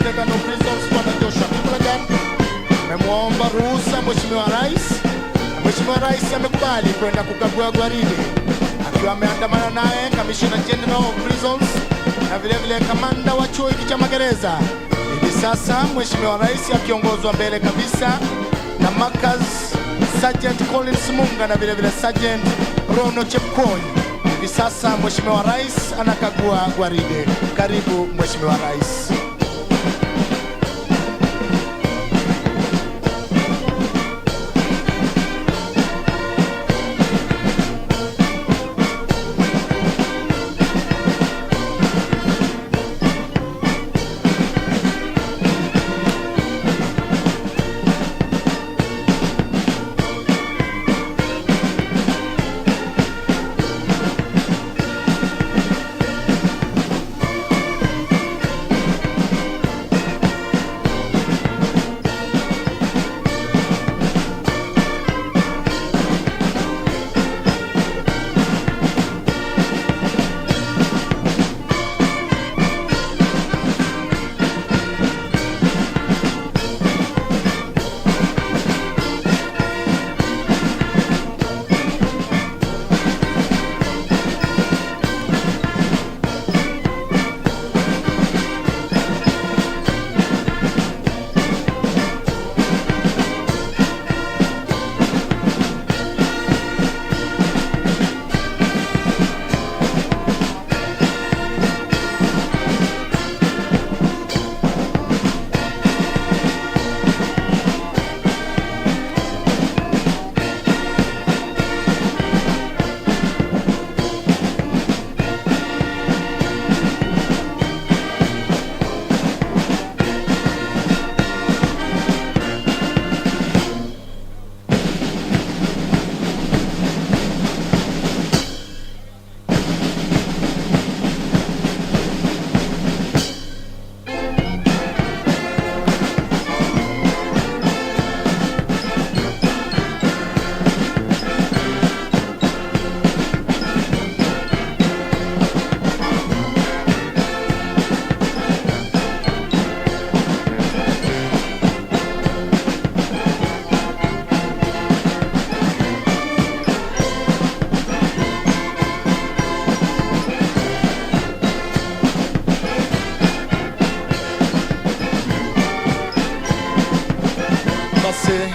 kupeleka no prisons kwa Joshua Kiplagat. Memwomba ruhusa Mheshimiwa Rais. Mheshimiwa Rais amekubali kwenda kukagua gwaride, akiwa ameandamana naye Commissioner General of Prisons na vile vile kamanda wa chuo hiki cha magereza. Hivi sasa Mheshimiwa Rais akiongozwa mbele kabisa na Markaz Sergeant Collins Munga na vile vile Sergeant Rono Chepkony. Hivi sasa Mheshimiwa Rais anakagua gwaride. Karibu Mheshimiwa Rais.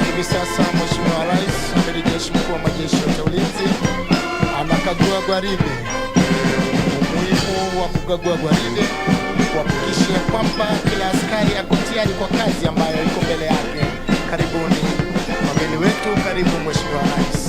Hivi sasa Mheshimiwa Rais Amiri Jeshi Mkuu wa Majeshi ya Ulinzi anakagua gwaride. Umuhimu wa kukagua gwaride kuhakikisha kwamba kila askari ako tayari kwa kazi ambayo iko mbele yake. Karibuni wageni wetu, karibu Mheshimiwa Rais.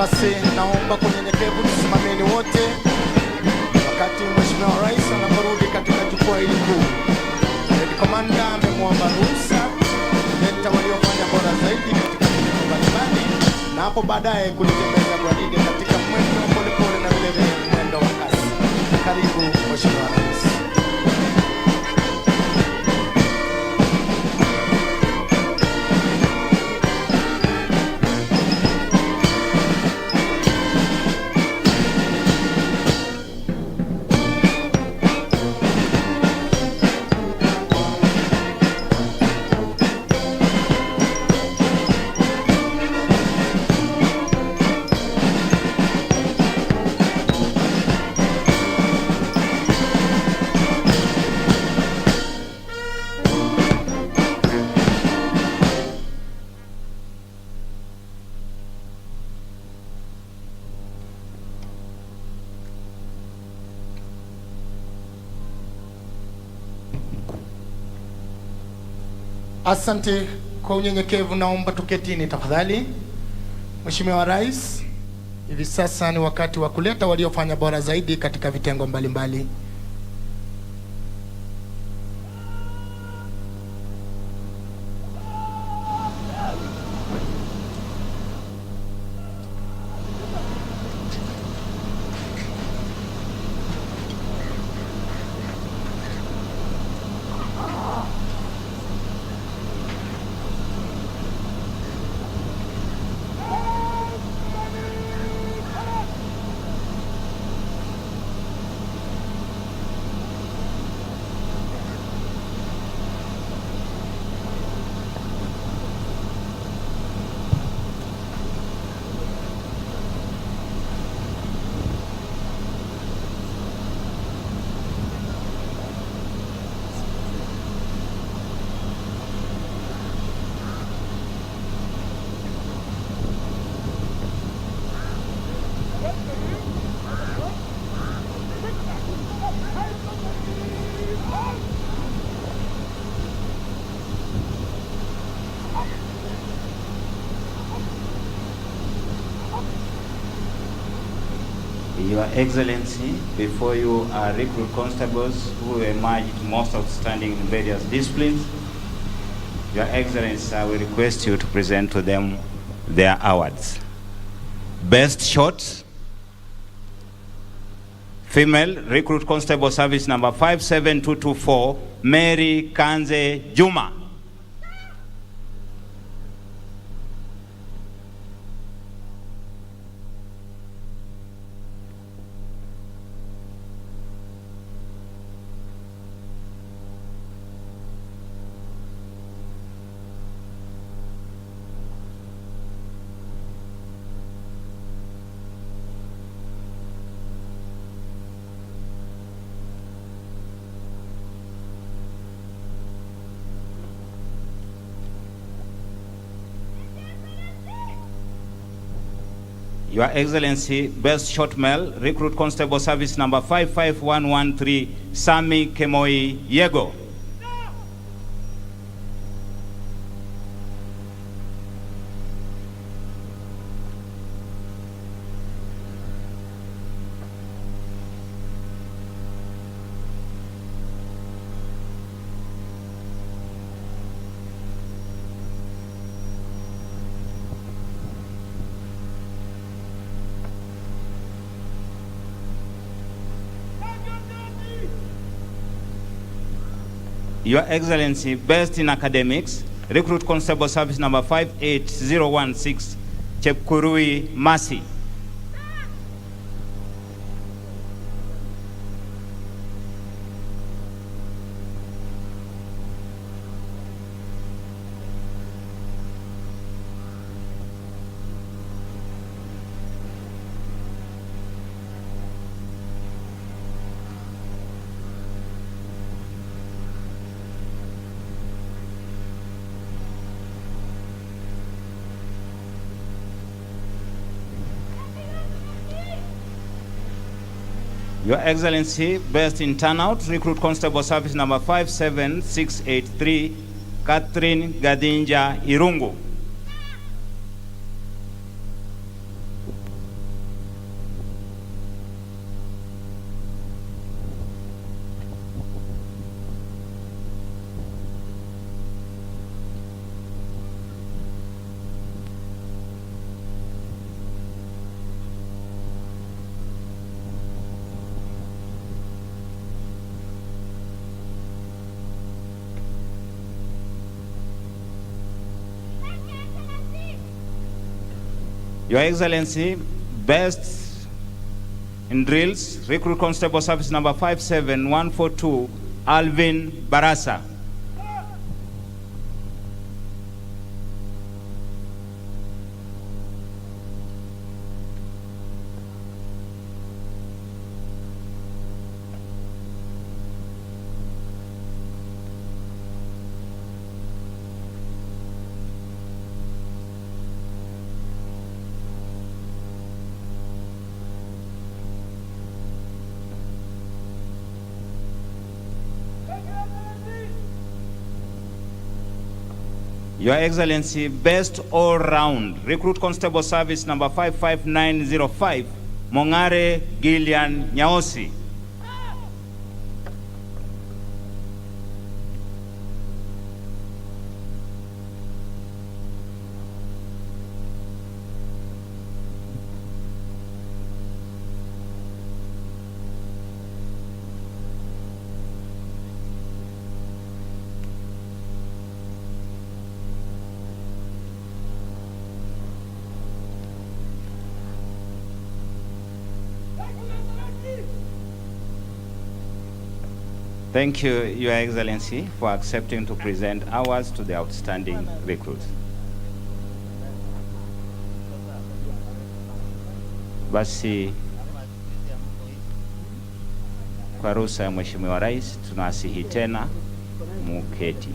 Basi naomba kwa unyenyekevu tusimameni wote wakati Mheshimiwa Rais anaporudi katika jukwaa hili kuu. Head Commander amemwomba ruhusa kuleta waliofanya bora zaidi katika vitengo mbalimbali, na hapo baadaye kulitembeza gwaride katika mwendo polepole na vile vile mwendo wa kasi. Karibu Mheshimiwa Rais. Asante. Kwa unyenyekevu naomba tuketini tafadhali. Mheshimiwa Rais, hivi sasa ni wakati wa kuleta waliofanya bora zaidi katika vitengo mbalimbali. Your Excellency, before you are recruit constables who emerged most outstanding in various disciplines. Your Excellency, I will request you to present to them their awards. Best Shot, Female Recruit Constable Service number 57224, Mary Kanze Juma. Your Excellency, Best Short Male, Recruit Constable Service number 55113, Sami Kemoi Yego. Your Excellency, Best in Academics, Recruit Constable Service number 58016, Chepkurui Masi. Your Excellency, Best in Turnout, Recruit Constable Service number 57683, Catherine Gadinja Irungu. Your Excellency, best in drills, Recruit Constable Service number 57142, Alvin Barasa. Your Excellency, best all-round, Recruit Constable Service number 55905, Mongare Gillian Nyaosi. Thank you, Your Excellency, for accepting to present awards to the outstanding recruits. Basi, kwa ruhusa ya Mheshimiwa Rais, tunawasihi tena muketi.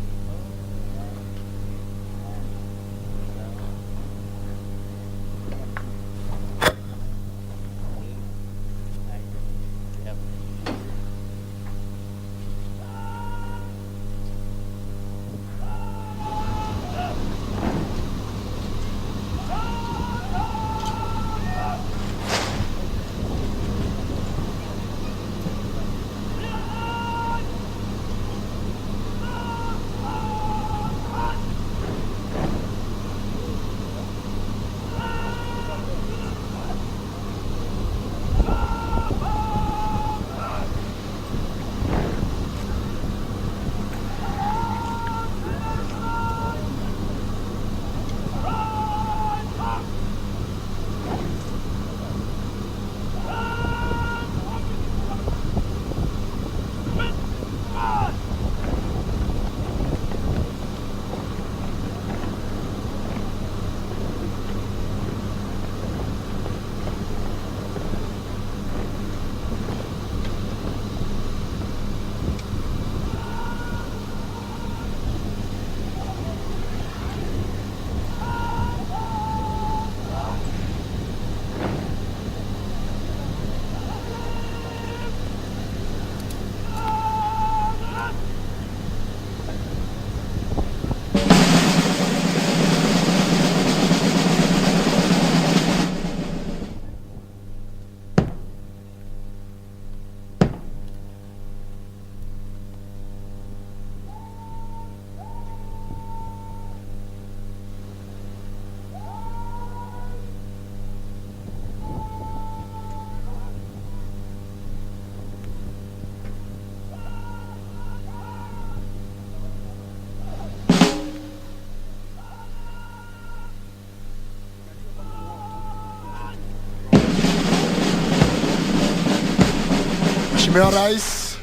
Mheshimiwa Rais,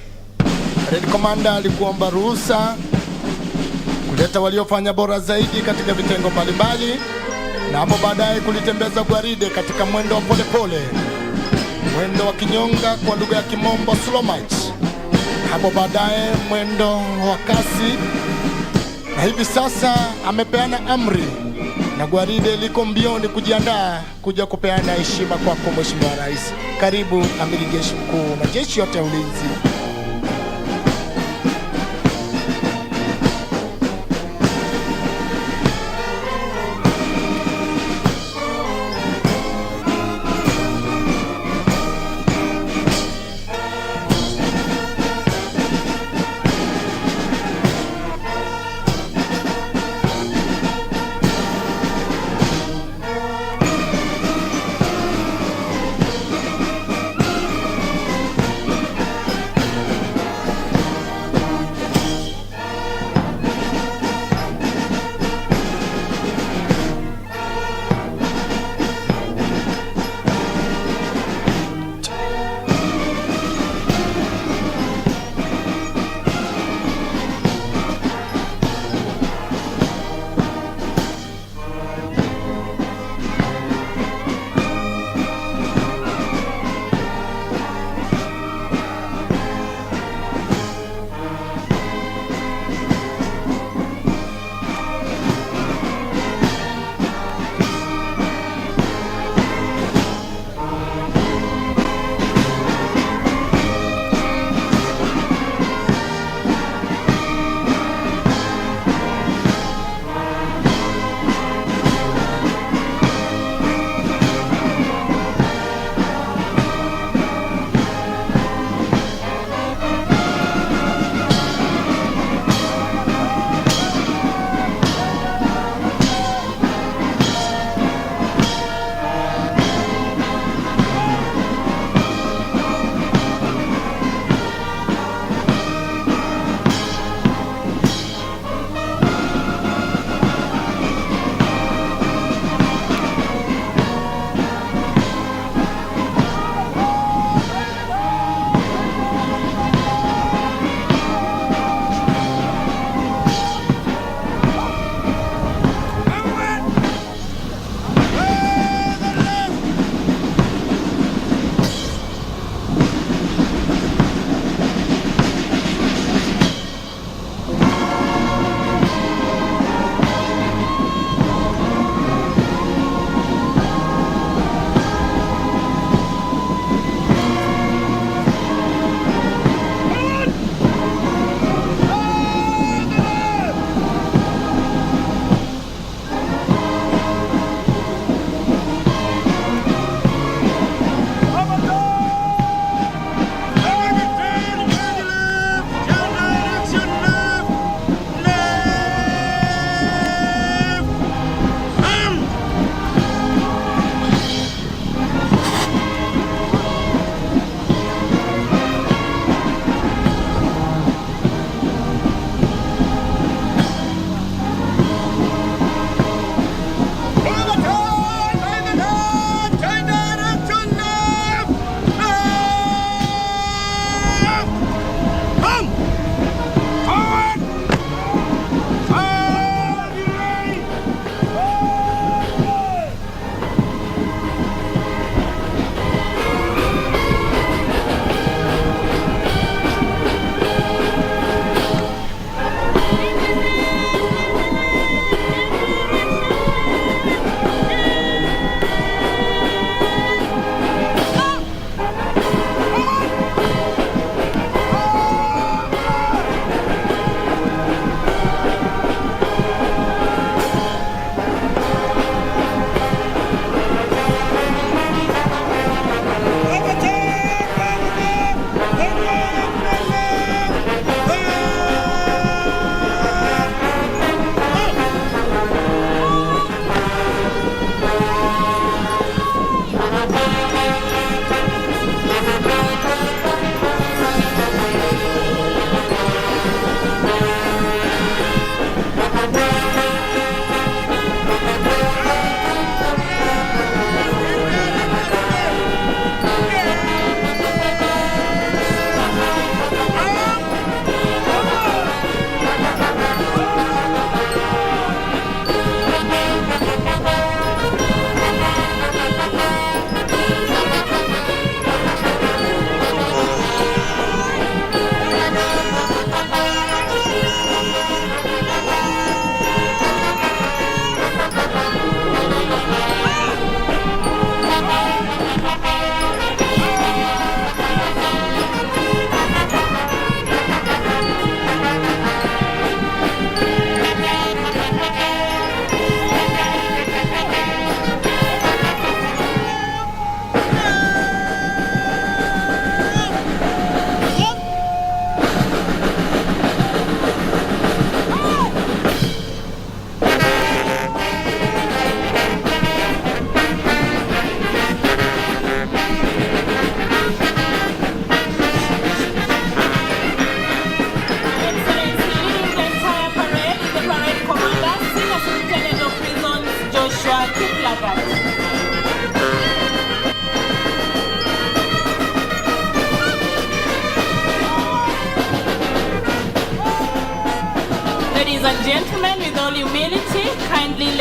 Red Commander alikuomba ruhusa kuleta waliofanya bora zaidi katika vitengo mbalimbali na hapo baadaye kulitembeza gwaride katika mwendo wa polepole, mwendo wa kinyonga kwa lugha ya Kimombo, slow march, hapo baadaye mwendo wa kasi, na hivi sasa amepeana amri na gwaride liko mbioni kujiandaa kuja kupeana heshima kwako Mheshimiwa Rais. Karibu Amiri Jeshi Mkuu, majeshi yote ya ulinzi.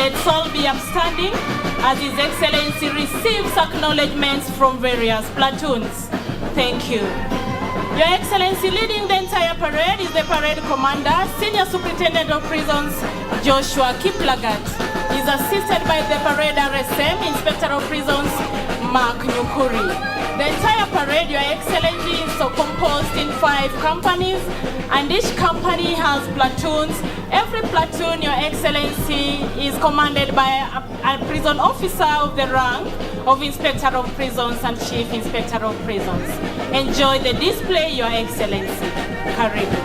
let's all be upstanding as His Excellency receives acknowledgements from various platoons. Thank you. Your Excellency, leading the entire parade is the parade commander, Senior Superintendent of Prisons, Joshua Kiplagat. He is assisted by the parade RSM, Inspector of Prisons, Mark Nyukuri. The entire parade, Your Excellency, is so composed in 5 companies, and each company has platoons. Every platoon, Your Excellency, is commanded by a prison officer of the rank of Inspector of Prisons and Chief Inspector of Prisons. Enjoy the display, Your Excellency. Karibu.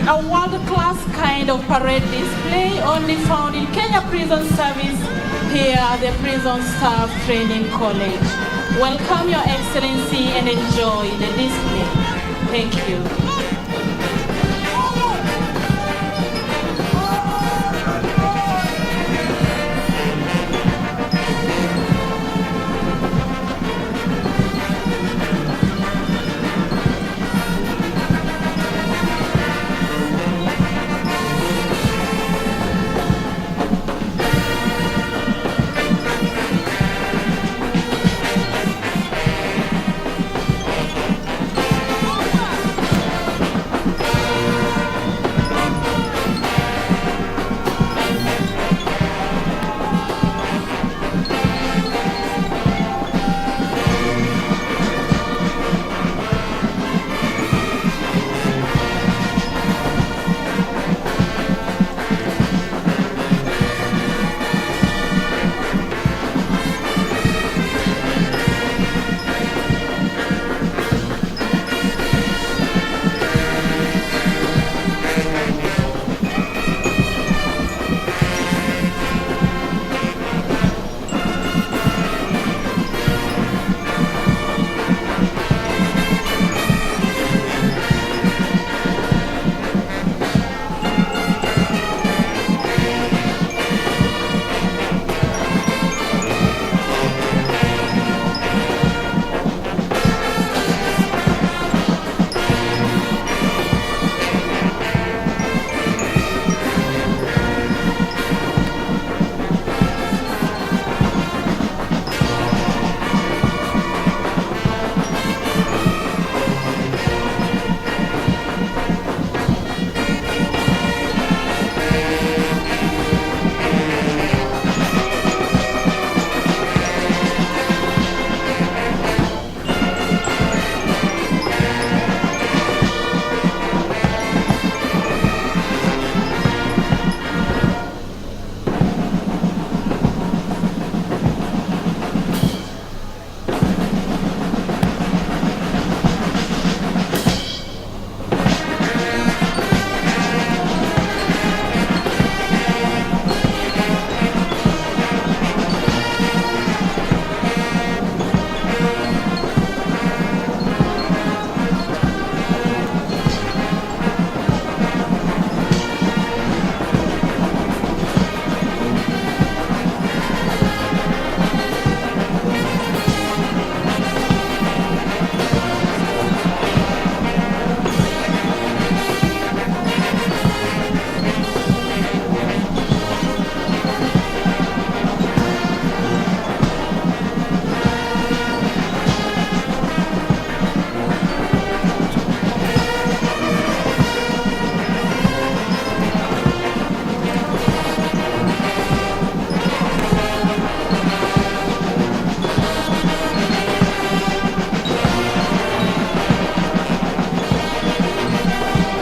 a world-class kind of parade display only found in Kenya Prison Service here at the Prison Staff Training College. Welcome, Your Excellency, and enjoy the display. Thank you.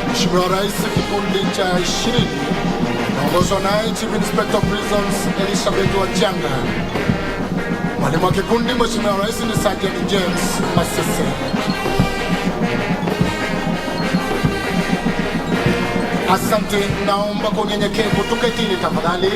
Mheshimiwa Rais kikundi cha 20 naongozwa naye Chief Inspector of Prisons Elizabeth Wajanga. Mwalimu wa kikundi Mheshimiwa Rais ni Sergeant James Masese. Asante, naomba kwa unyenyekevu tuketini tafadhali.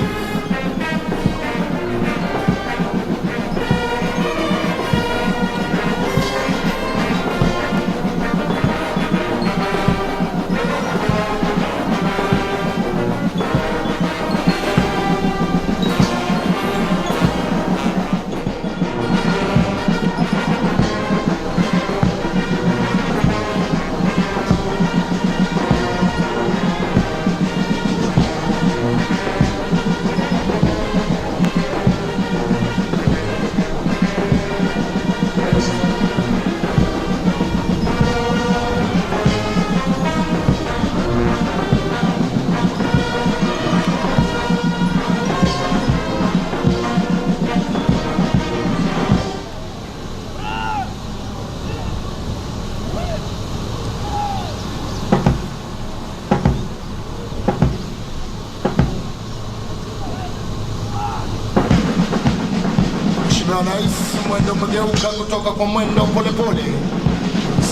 Rais mwendo mgeuka kutoka kwa mwendo polepole.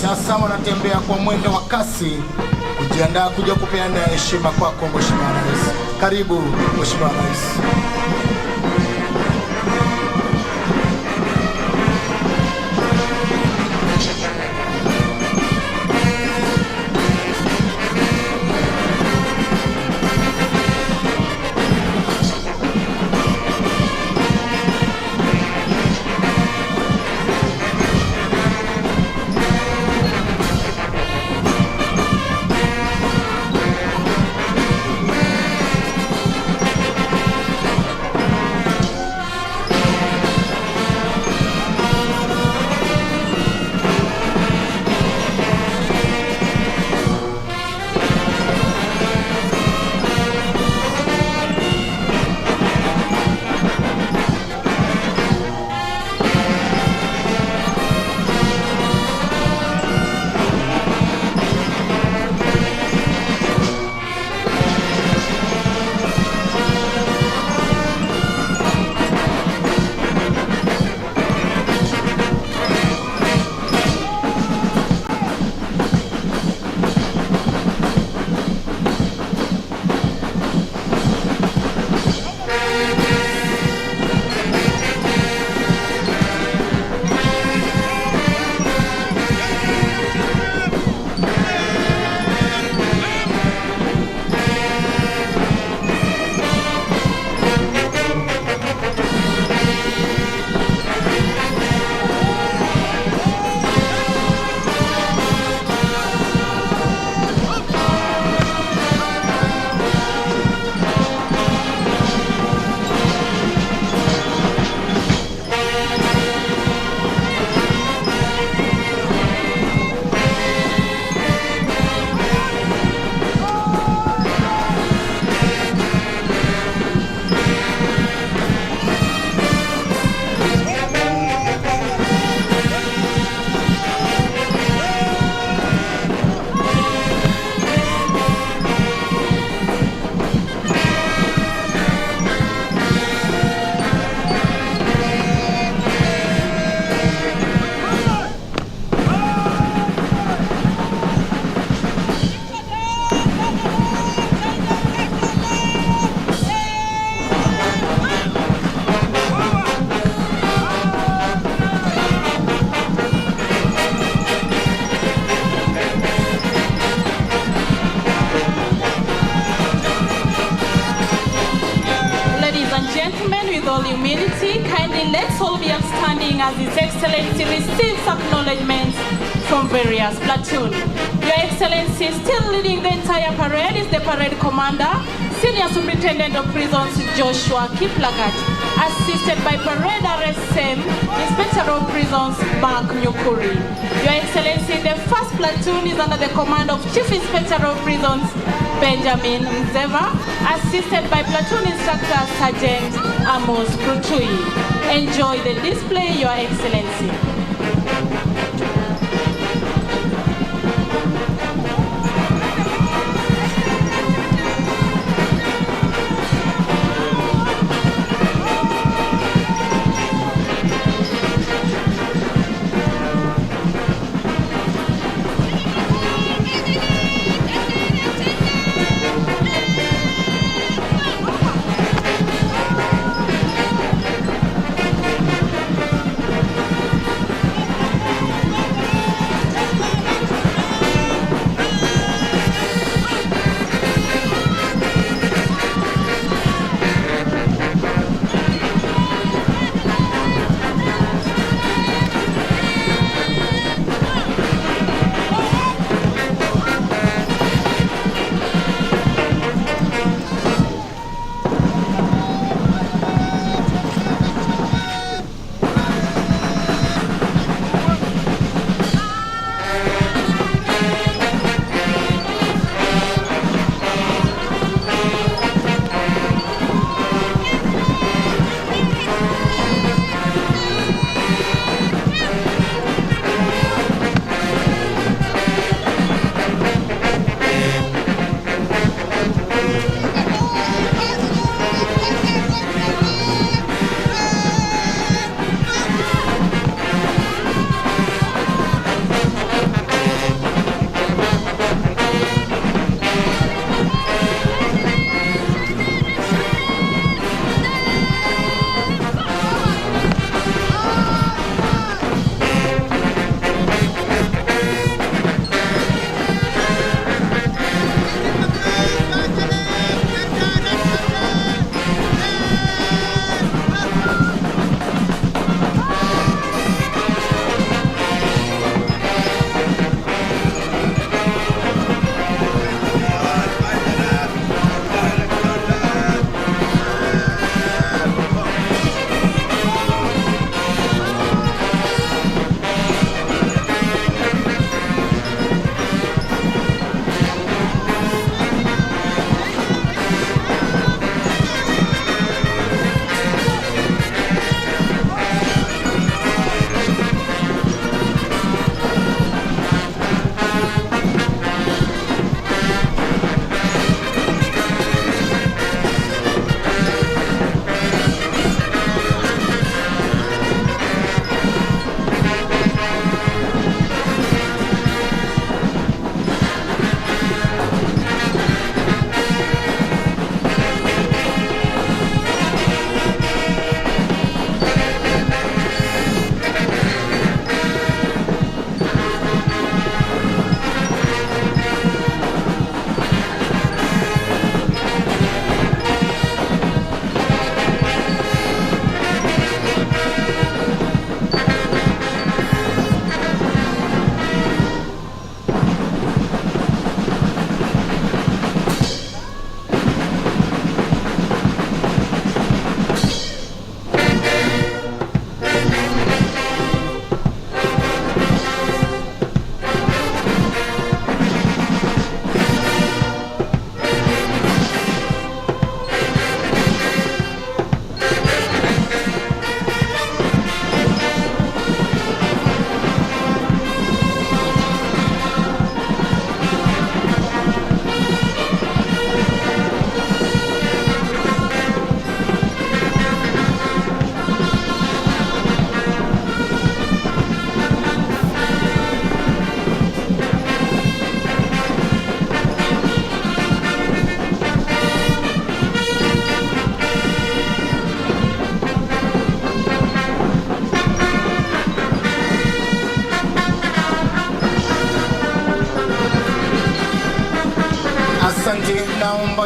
Sasa wanatembea kwa mwendo wa kasi kujiandaa kuja kupeana heshima kwako Mheshimiwa Rais. Karibu Mheshimiwa Rais. Let's all be upstanding as His Excellency receives acknowledgements from various platoons. Your Excellency, still leading the entire parade is the parade commander, Senior Superintendent of Prisons Joshua Kiplagat, assisted by Parade RSM, Inspector of Prisons Mark Nyukuri. Your Excellency, the first platoon is under the command of Chief Inspector of Prisons Benjamin Mzeva, assisted by Platoon Instructor Sergeant Amos Krutui. Enjoy the display, Your Excellency.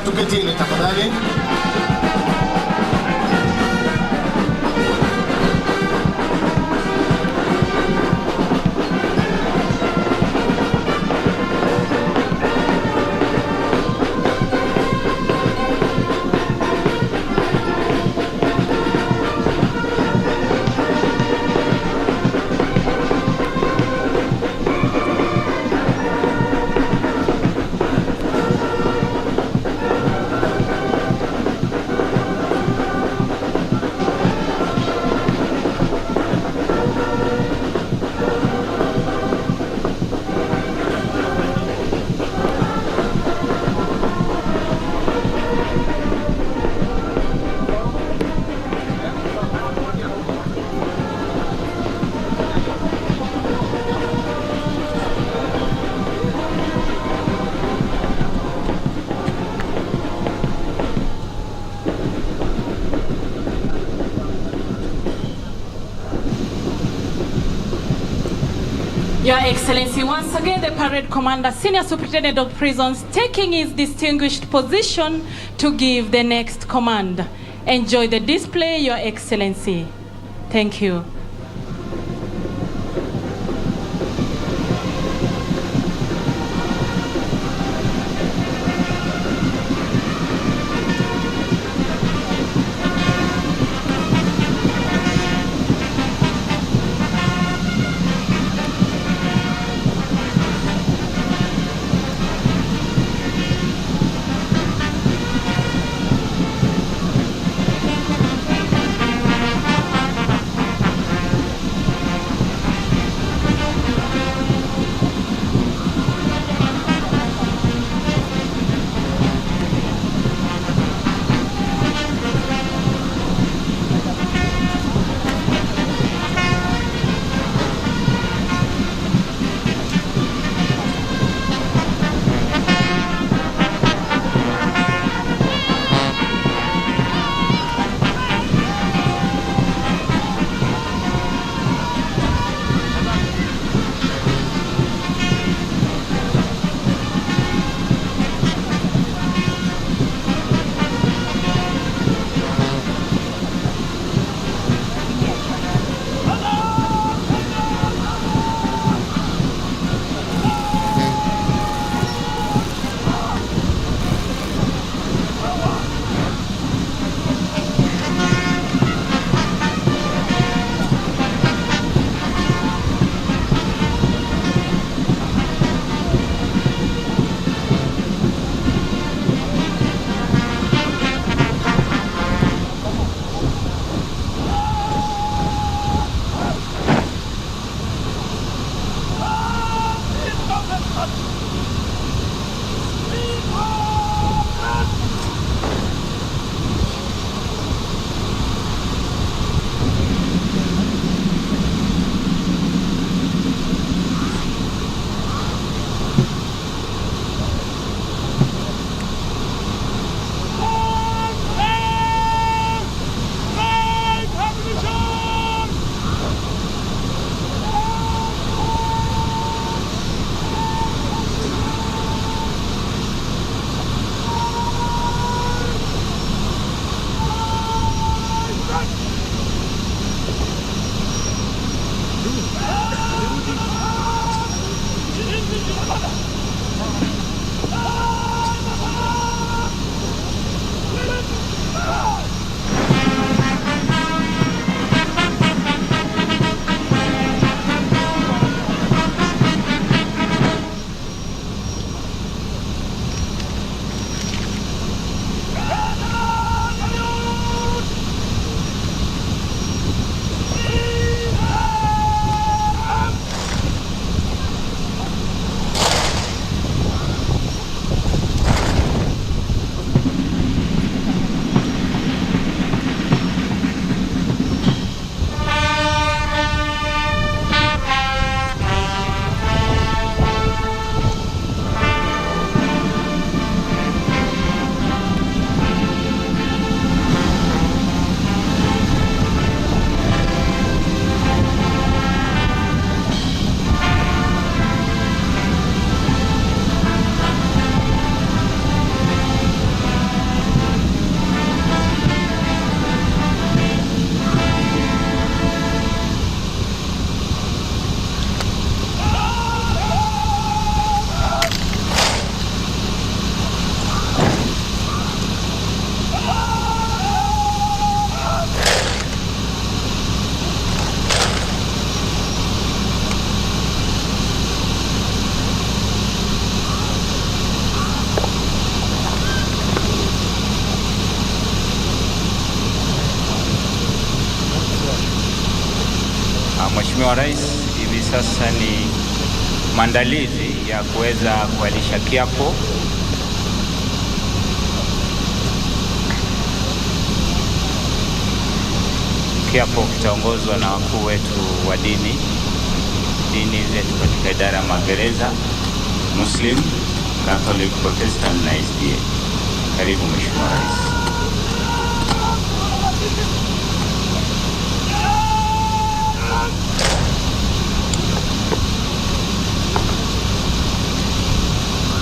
tuketini tafadhali. Your Excellency, once again, the Parade Commander, Senior Superintendent of Prisons, taking his distinguished position to give the next command. Enjoy the display, Your Excellency. Thank you. Mheshimiwa Rais, hivi sasa ni maandalizi ya kuweza kualisha kiapo. Kiapo kitaongozwa na wakuu wetu wa dini zetu katika idara ya magereza, Muslim, Catholic, Protestant na SDA. Karibu Mheshimiwa Rais.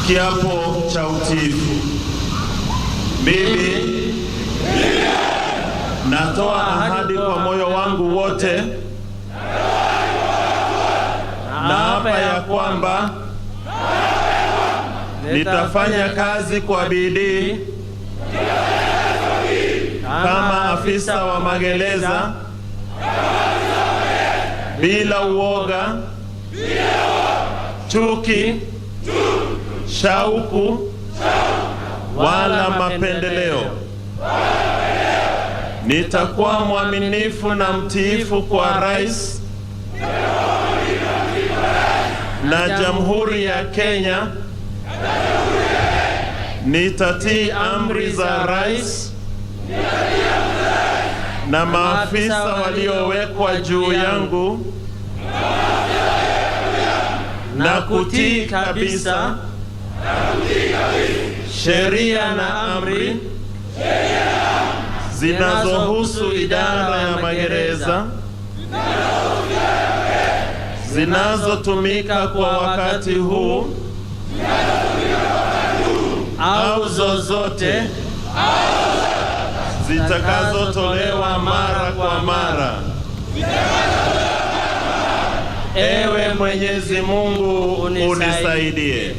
Kiapo cha utiifu. Mimi natoa ahadi kwa moyo wangu wote, naapa ya kwamba nitafanya kazi kwa bidii kama afisa wa magereza bila uoga, chuki, shauku wala mapendeleo. Nitakuwa mwaminifu na mtiifu kwa Rais na Jamhuri ya Kenya. Nitatii amri za Rais na maafisa waliowekwa juu yangu na kutii kabisa sheria na amri zinazohusu idara ya magereza zinazotumika kwa wakati huu au zozote zitakazotolewa mara kwa mara. Ewe Mwenyezi Mungu unisaidie.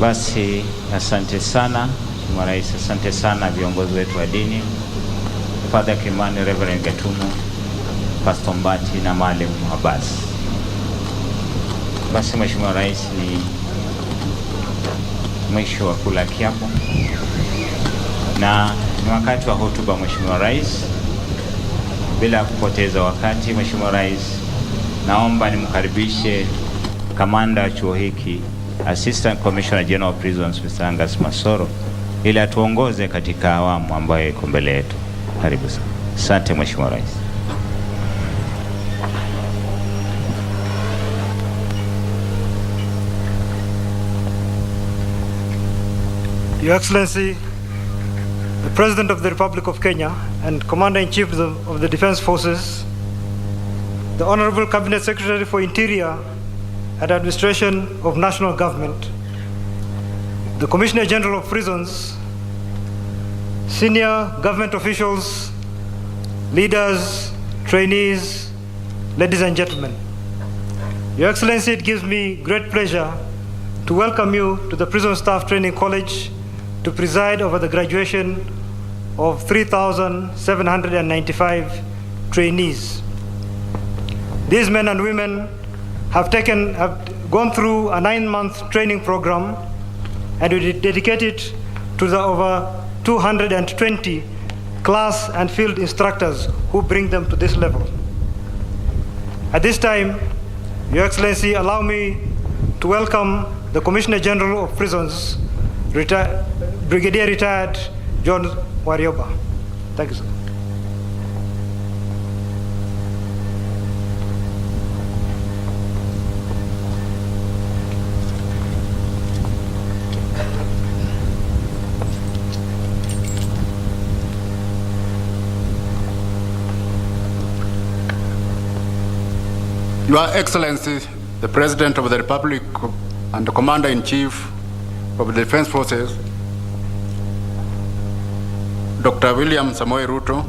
Basi asante sana Mheshimiwa Rais, asante sana viongozi wetu wa dini, Father Kimani, Reverend Gatumu, Pastor Mbati na Mwalimu Abbas. Basi Mheshimiwa Rais, ni mwisho wa kula kiapo na ni wakati wa hotuba. Mheshimiwa Rais, bila kupoteza wakati, Mheshimiwa Rais, naomba nimkaribishe kamanda wa chuo hiki, Assistant Commissioner General of Prisons, Mr. Angus Masoro, ili atuongoze katika awamu ambayo iko mbele yetu. Karibu sana. Asante Mheshimiwa Rais. Your Excellency, the President of the Republic of Kenya and Commander-in-Chief of the Defense Forces, the Honorable Cabinet Secretary for Interior and Administration of National Government, the Commissioner General of Prisons, senior government officials, leaders, trainees, ladies and gentlemen. Your Excellency, it gives me great pleasure to welcome you to the Prison Staff Training College to preside over the graduation of 3,795 trainees. These men and women have gone through a 9-month training program and we dedicated to the over 220 class and field instructors who bring them to this level. At this time, Your Excellency, allow me to welcome the Commissioner General of Prisons, Brigadier Retired John Warioba. Thank you, sir. Your Excellency, the President of the Republic and the Commander-in-Chief of the Defense Forces, Dr. William Samoei Ruto,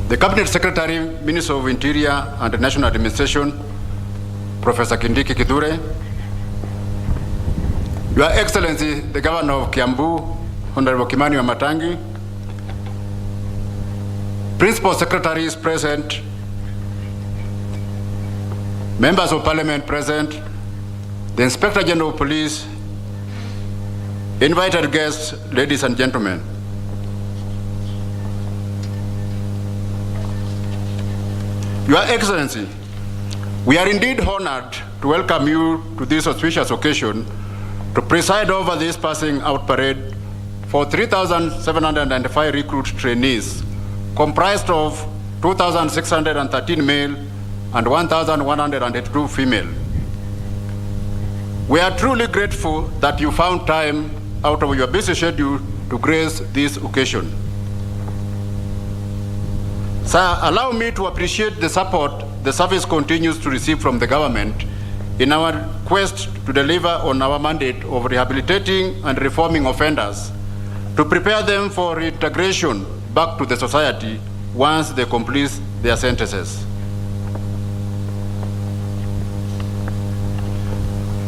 the Cabinet Secretary, Minister of Interior and National Administration, Professor Kindiki Kithure, Your Excellency, the Governor of Kiambu, Honorable Kimani Wamatangi, Principal Secretary is present, Members of Parliament present, the Inspector General of Police, invited guests, ladies and gentlemen. Your Excellency, we are indeed honored to welcome you to this auspicious occasion to preside over this passing out parade for 3,795 recruit trainees, comprised of 2,613 male and 1,182 female. We are truly grateful that you found time out of your busy schedule to grace this occasion. Sir, allow me to appreciate the support the service continues to receive from the government in our quest to deliver on our mandate of rehabilitating and reforming offenders, to prepare them for reintegration back to the society once they complete their sentences.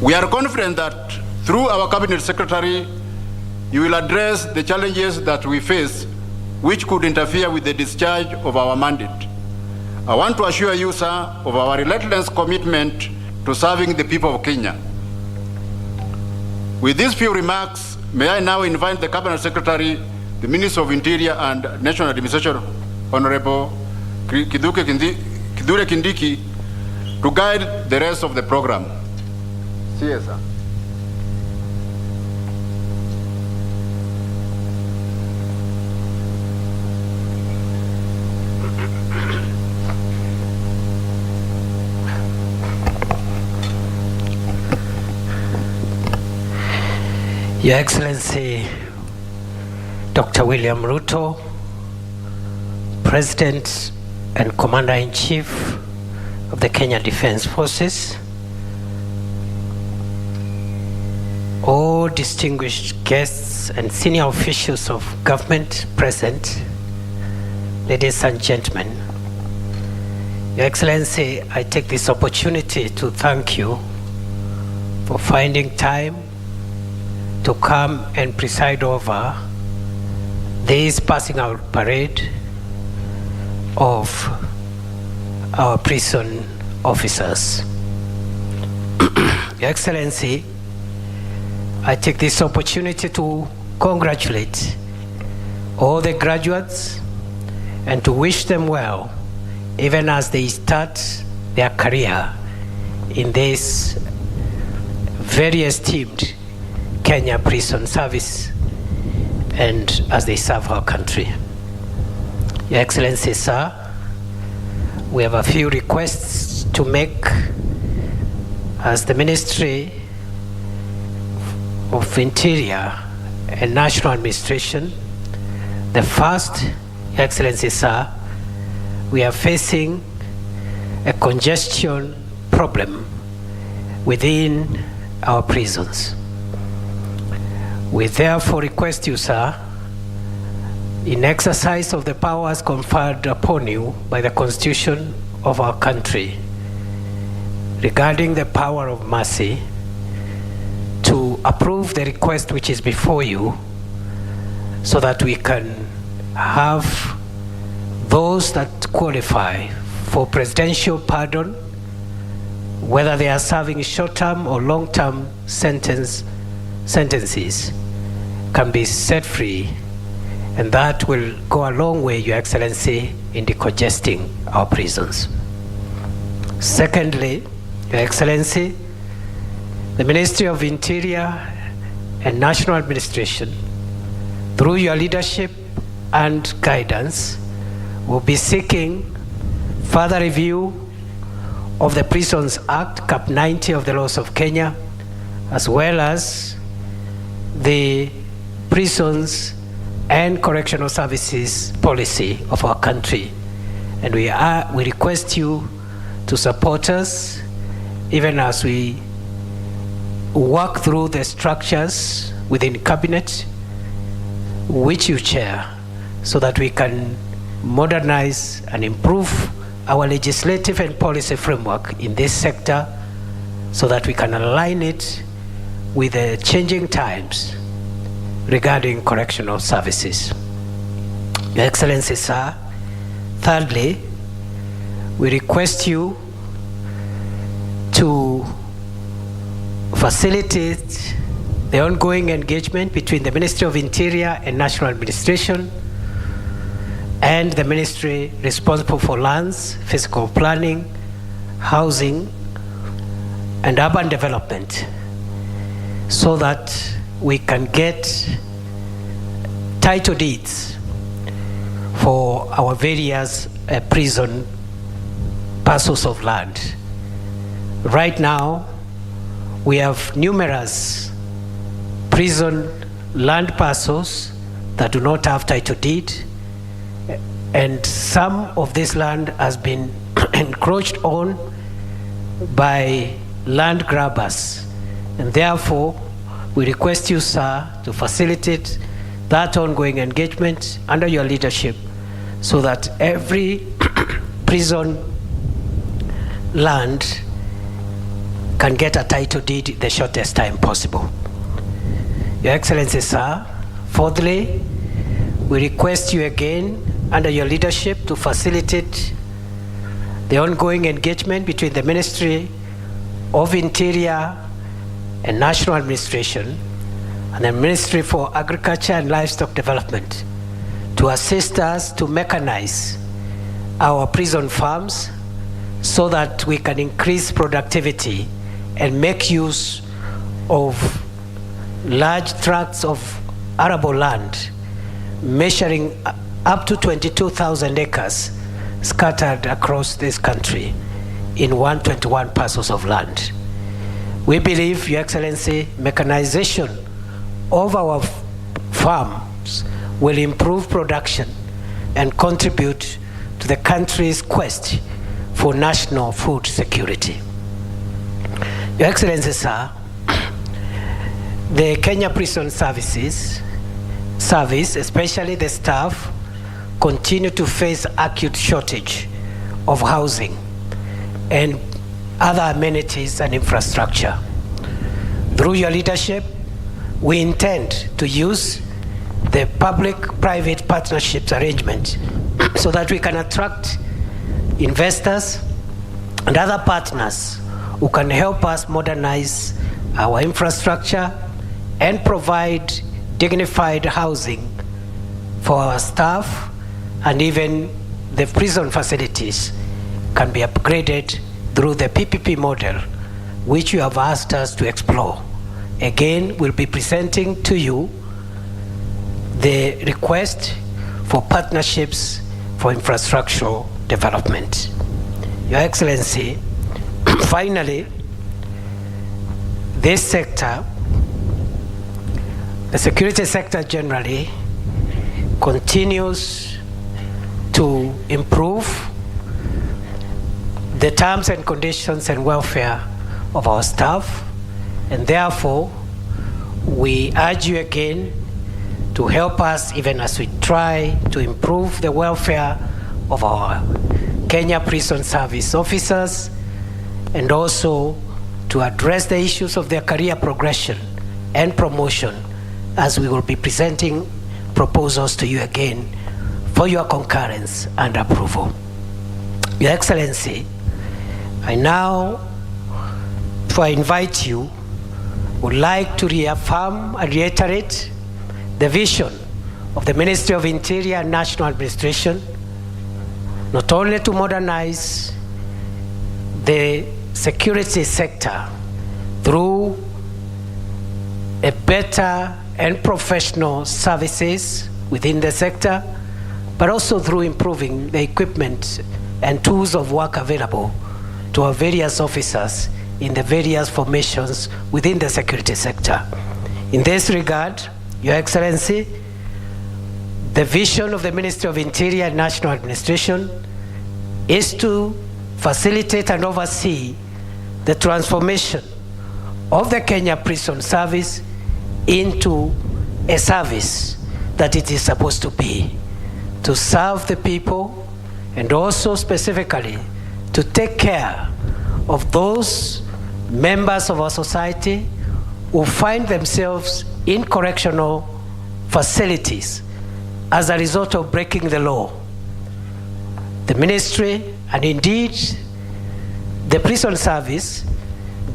We are confident that through our Cabinet Secretary, you will address the challenges that we face which could interfere with the discharge of our mandate. I want to assure you, sir, of our relentless commitment to serving the people of Kenya. With these few remarks, may I now invite the Cabinet Secretary, the Minister of Interior and National Administration, Honorable Kithure Kindiki, to guide the rest of the program. Yes, sir. Your Excellency, Dr. William Ruto, President and Commander-in-Chief of the Kenya Defense Forces, all distinguished guests and senior officials of government present, ladies and gentlemen, Your Excellency, I take this opportunity to thank you for finding time to come and preside over this passing out parade of our prison officers. Your Excellency, I take this opportunity to congratulate all the graduates and to wish them well, even as they start their career in this very esteemed Kenya Prison Service and as they serve our country. Your Excellency, sir, we have a few requests to make as the Ministry of Interior and National Administration. The first, Your Excellency, sir, we are facing a congestion problem within our prisons. We therefore request you, sir, in exercise of the powers conferred upon you by the Constitution of our country regarding the power of mercy, to approve the request which is before you so that we can have those that qualify for presidential pardon, whether they are serving short-term or long-term sentences, can be set free, and that will go a long way, Your Excellency, in decongesting our prisons. Secondly, Your Excellency, the Ministry of Interior and National Administration, through your leadership and guidance, will be seeking further review of the Prisons Act, Cap 90 of the laws of Kenya, as well as the prisons and correctional services policy of our country. And we request you to support us even as we work through the structures within cabinet which you chair, so that we can modernize and improve our legislative and policy framework in this sector, so that we can align it with the changing times regarding correctional services. Your Excellency, sir, thirdly, we request you to facilitate the ongoing engagement between the Ministry of Interior and National Administration and the ministry responsible for lands, physical planning, housing, and urban development, so that we can get title deeds for our various prison parcels of land. Right now, we have numerous prison land parcels that do not have title deed, and some of this land has been encroached on by land grabbers. And therefore, we request you, sir, to facilitate that ongoing engagement under your leadership, so that every prison land can get a title deed in the shortest time possible. Your Excellency, sir, fourthly, we request you again under your leadership to facilitate the ongoing engagement between the Ministry of Interior and National Administration and the Ministry for Agriculture and Livestock Development to assist us to mechanize our prison farms so that we can increase productivity and make use of large tracts of arable land measuring up to 22,000 acres scattered across this country in 121 parcels of land. We believe, Your Excellency, mechanization of our farms will improve production and contribute to the country's quest for national food security. Your Excellency, sir, the Kenya Prison Service, especially the staff, continue to face acute shortage of housing and other amenities and infrastructure. Through your leadership, we intend to use the public-private partnerships arrangement so that we can attract investors and other partners who can help us modernize our infrastructure and provide dignified housing for our staff, and even the prison facilities can be upgraded through the PPP model, which you have asked us to explore. Again, we'll be presenting to you the request for partnerships for infrastructural development. Your Excellency, finally, this sector, the security sector generally, continues to improve the terms and conditions and welfare of our staff, and therefore we urge you again to help us even as we try to improve the welfare of our Kenya Prison Service officers, and also to address the issues of their career progression and promotion, as we will be presenting proposals to you again for your concurrence and approval. Your Excellency, I now, before I invite you, would like to reaffirm and reiterate the vision of the Ministry of Interior and National Administration, not only to modernize the security sector through a better and professional services within the sector, but also through improving the equipment and tools of work available to our various officers in the various formations within the security sector. In this regard, Your Excellency, the vision of the Ministry of Interior and National Administration is to facilitate and oversee the transformation of the Kenya Prison Service into a service that it is supposed to be, to serve the people, and also specifically to take care of those members of our society who find themselves in correctional facilities as a result of breaking the law. The ministry, and indeed the prison service,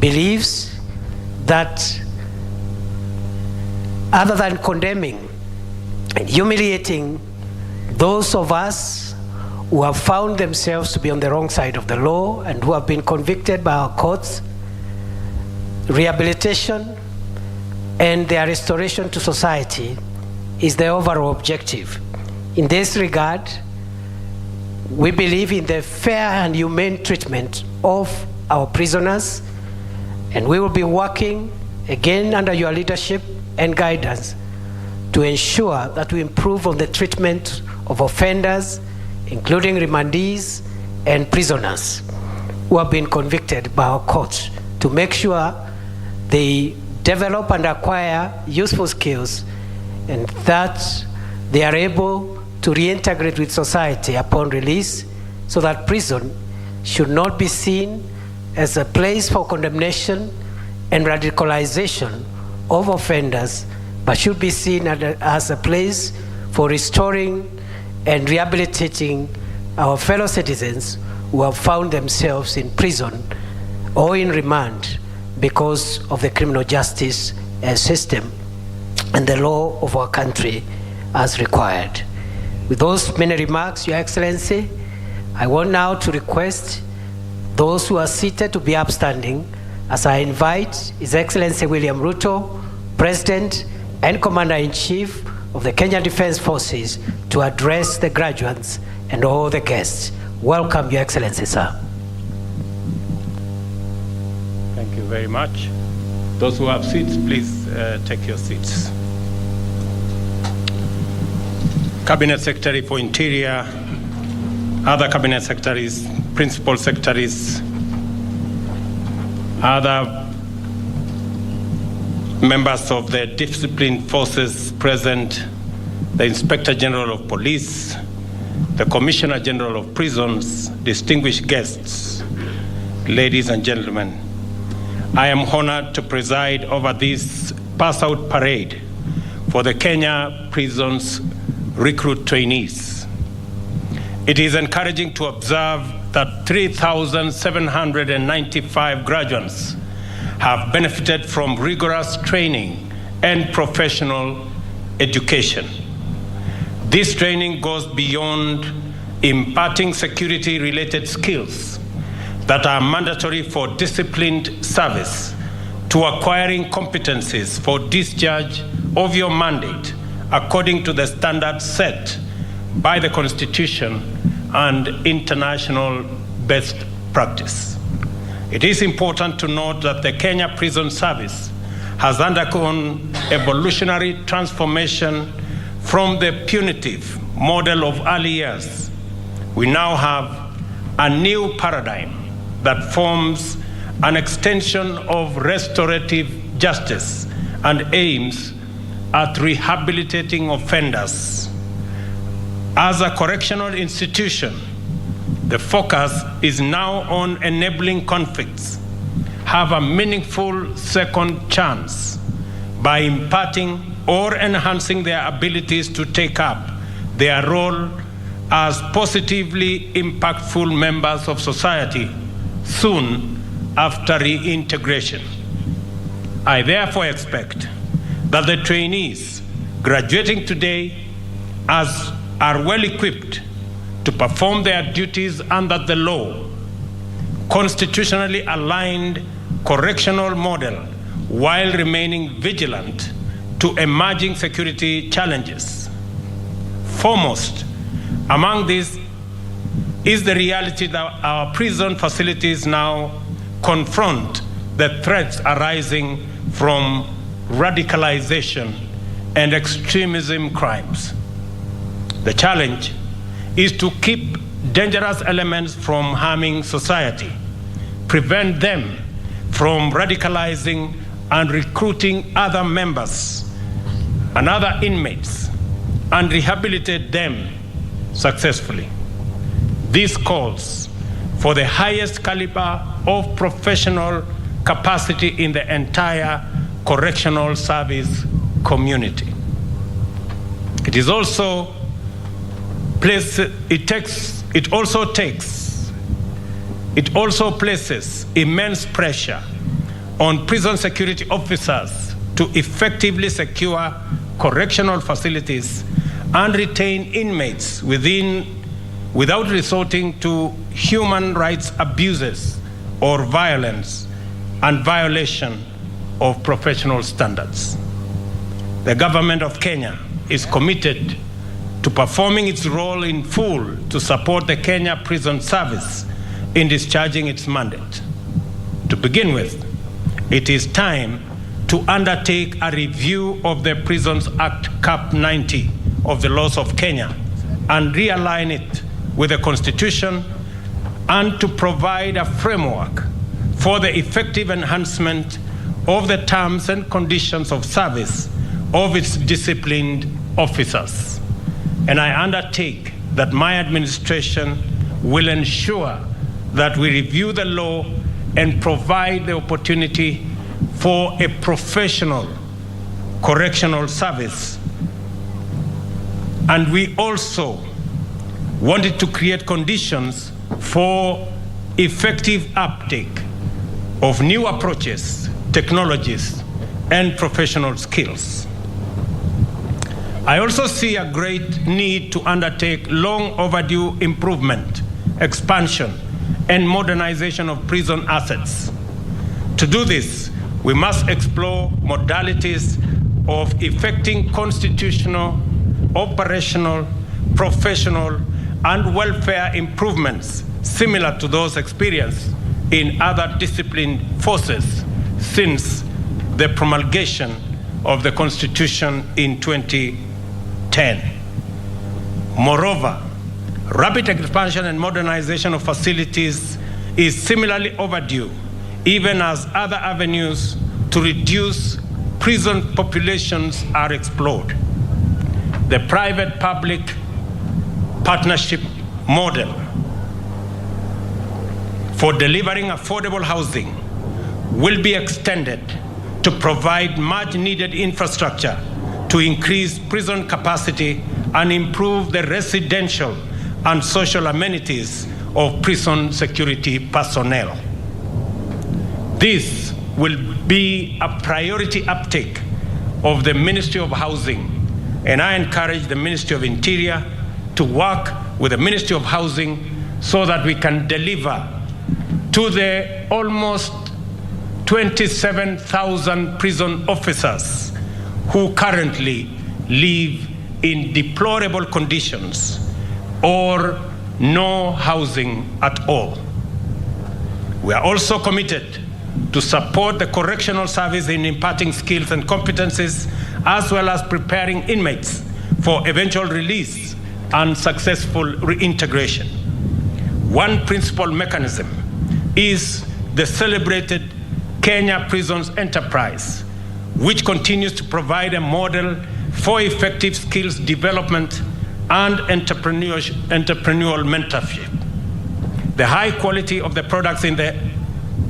believes that other than condemning and humiliating those of us who have found themselves to be on the wrong side of the law and who have been convicted by our courts, rehabilitation and their restoration to society is the overall objective. In this regard, we believe in the fair and humane treatment of our prisoners, and we will be working again under your leadership and guidance to ensure that we improve on the treatment of offenders, including remandees and prisoners who have been convicted by our courts, to make sure they develop and acquire useful skills and that they are able to reintegrate with society upon release, so that prison should not be seen as a place for condemnation and radicalization of offenders, but should be seen as a place for restoring and rehabilitating our fellow citizens who have found themselves in prison or in remand because of the criminal justice system and the law of our country as required. With those many remarks, Your Excellency, I want now to request those who are seated to be upstanding as I invite His Excellency William Ruto, President and Commander-in-Chief of the Kenya Defense Forces, to address the graduates and all the guests. Welcome, Your Excellency, sir. Thank you very much. Those who have seats, please take your seats. Cabinet Secretary for Interior, other Cabinet Secretaries, Principal Secretaries, other members of the disciplined forces present, the Inspector General of Police, the Commissioner General of Prisons, distinguished guests, ladies and gentlemen, I am honored to preside over this pass-out parade for the Kenya Prisons recruit trainees. It is encouraging to observe that 3,795 graduates have benefited from rigorous training and professional education. This training goes beyond imparting security-related skills that are mandatory for disciplined service to acquiring competencies for discharge of your mandate according to the standards set by the Constitution and international best practice. It is important to note that the Kenya Prison Service has undergone evolutionary transformation from the punitive model of early years. We now have a new paradigm that forms an extension of restorative justice and aims at rehabilitating offenders. As a correctional institution, the focus is now on enabling convicts have a meaningful second chance by imparting or enhancing their abilities to take up their role as positively impactful members of society soon after reintegration. I therefore expect that the trainees graduating today are well equipped to perform their duties under the law, constitutionally aligned correctional model, while remaining vigilant to emerging security challenges. Foremost among these is the reality that our prison facilities now confront the threats arising from radicalization and extremism crimes. The challenge is to keep dangerous elements from harming society, prevent them from radicalizing and recruiting other members and other inmates, and rehabilitate them successfully. This calls for the highest caliber of professional capacity in the entire correctional service community. It also places immense pressure on prison security officers to effectively secure correctional facilities and retain inmates without resorting to human rights abuses or violence and violation of professional standards. The government of Kenya is committed to performing its role in full to support the Kenya Prison Service in discharging its mandate. To begin with, it is time to undertake a review of the Prisons Act Cap 90 of the laws of Kenya and realign it with the Constitution, and to provide a framework for the effective enhancement of the terms and conditions of service of its disciplined officers. And I undertake that my administration will ensure that we review the law and provide the opportunity for a professional correctional service. And we also wanted to create conditions for effective uptake of new approaches, technologies, and professional skills. I also see a great need to undertake long overdue improvement, expansion, and modernization of prison assets. To do this, we must explore modalities of effecting constitutional, operational, professional, and welfare improvements similar to those experienced in other disciplined forces since the promulgation of the Constitution in 2010. Moreover, rapid expansion and modernization of facilities is similarly overdue, even as other avenues to reduce prison populations are explored. The private-public partnership model for delivering affordable housing will be extended to provide much-needed infrastructure to increase prison capacity and improve the residential and social amenities of prison security personnel. This will be a priority uptake of the Ministry of Housing, and I encourage the Ministry of Interior to work with the Ministry of Housing so that we can deliver to the almost 27,000 prison officers who currently live in deplorable conditions or no housing at all. We are also committed to support the correctional service in imparting skills and competencies, as well as preparing inmates for eventual release and successful reintegration. One principal mechanism is the celebrated Kenya Prisons Enterprise, which continues to provide a model for effective skills development and entrepreneurial mentorship. The high quality of the products in the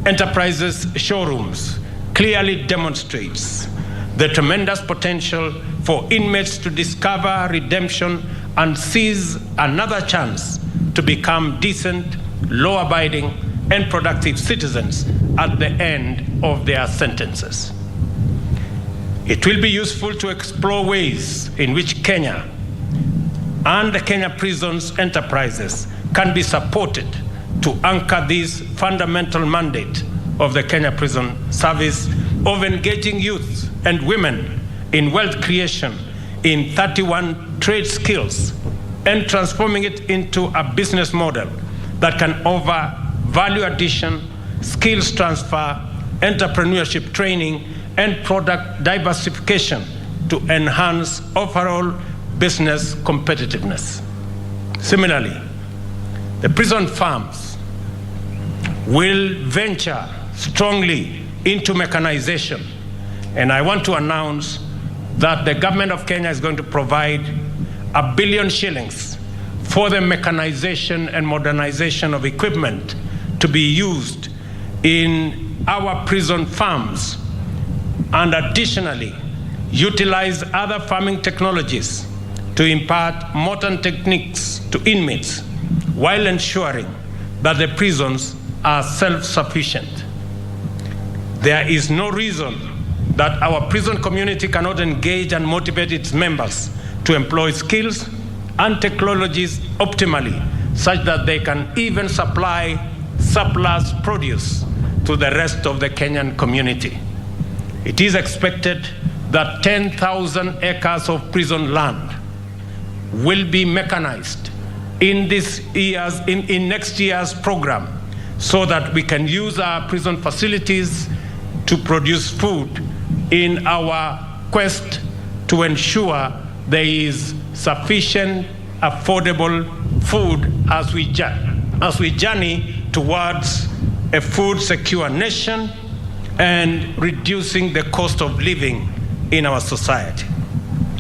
enterprise's showrooms clearly demonstrates the tremendous potential for inmates to discover redemption and seize another chance to become decent, law-abiding, and productive citizens at the end of their sentences. It will be useful to explore ways in which Kenya and the Kenya Prisons Enterprises can be supported to anchor this fundamental mandate of the Kenya Prison Service of engaging youth and women in wealth creation in 31 trade skills and transforming it into a business model that can offer value addition, skills transfer, entrepreneurship training, and product diversification to enhance overall business competitiveness. Similarly, the prison farms will venture strongly into mechanization, and I want to announce that the government of Kenya is going to provide 1 billion shillings for the mechanization and modernization of equipment to be used in our prison farms and additionally utilize other farming technologies to impart modern techniques to inmates while ensuring that the prisons are self-sufficient. There is no reason that our prison community cannot engage and motivate its members to employ skills and technologies optimally, such that they can even supply surplus produce to the rest of the Kenyan community. It is expected that 10,000 acres of prison land will be mechanized in next year's program, so that we can use our prison facilities to produce food in our quest to ensure there is sufficient, affordable food as we journey towards a food-secure nation and reducing the cost of living in our society.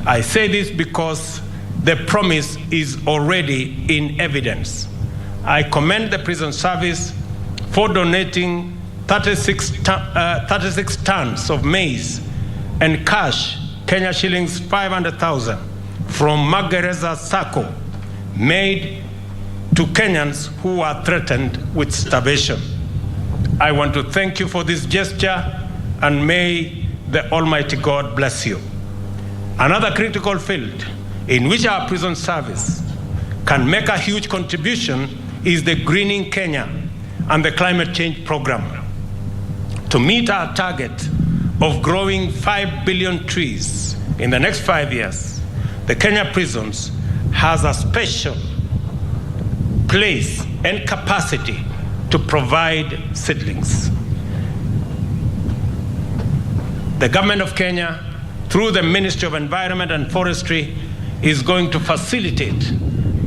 I say this because the promise is already in evidence. I commend the prison service for donating 36 tons of maize and cash, Kenya shillings 500,000, from Magereza Sacco, made to Kenyans who are threatened with starvation. I want to thank you for this gesture, and may the Almighty God bless you. Another critical field in which our prison service can make a huge contribution is the Greening Kenya and the climate change program. To meet our target of growing 5 billion trees in the next 5 years, the Kenya prisons has a special place and capacity to provide seedlings. The government of Kenya, through the Ministry of Environment and Forestry, is going to facilitate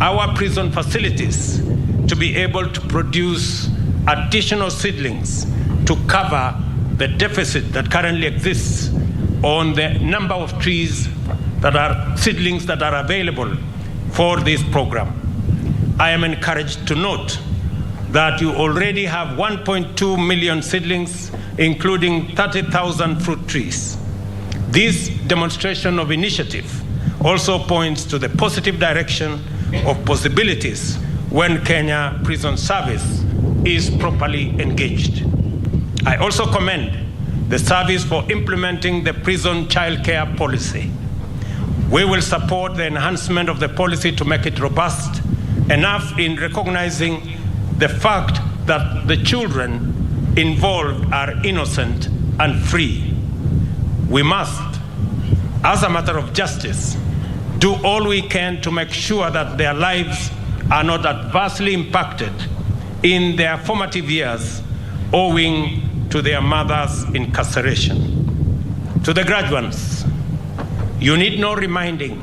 our prison facilities to be able to produce additional seedlings to cover the deficit that currently exists on the number of trees that are seedlings that are available for this program. I am encouraged to note that you already have 1.2 million seedlings, including 30,000 fruit trees. This demonstration of initiative also points to the positive direction of possibilities when Kenya Prison Service is properly engaged. I also commend the service for implementing the prison child care policy. We will support the enhancement of the policy to make it robust enough in recognizing the fact that the children involved are innocent and free. We must, as a matter of justice, do all we can to make sure that their lives are not adversely impacted in their formative years owing to their mother's incarceration. To the graduates, you need no reminding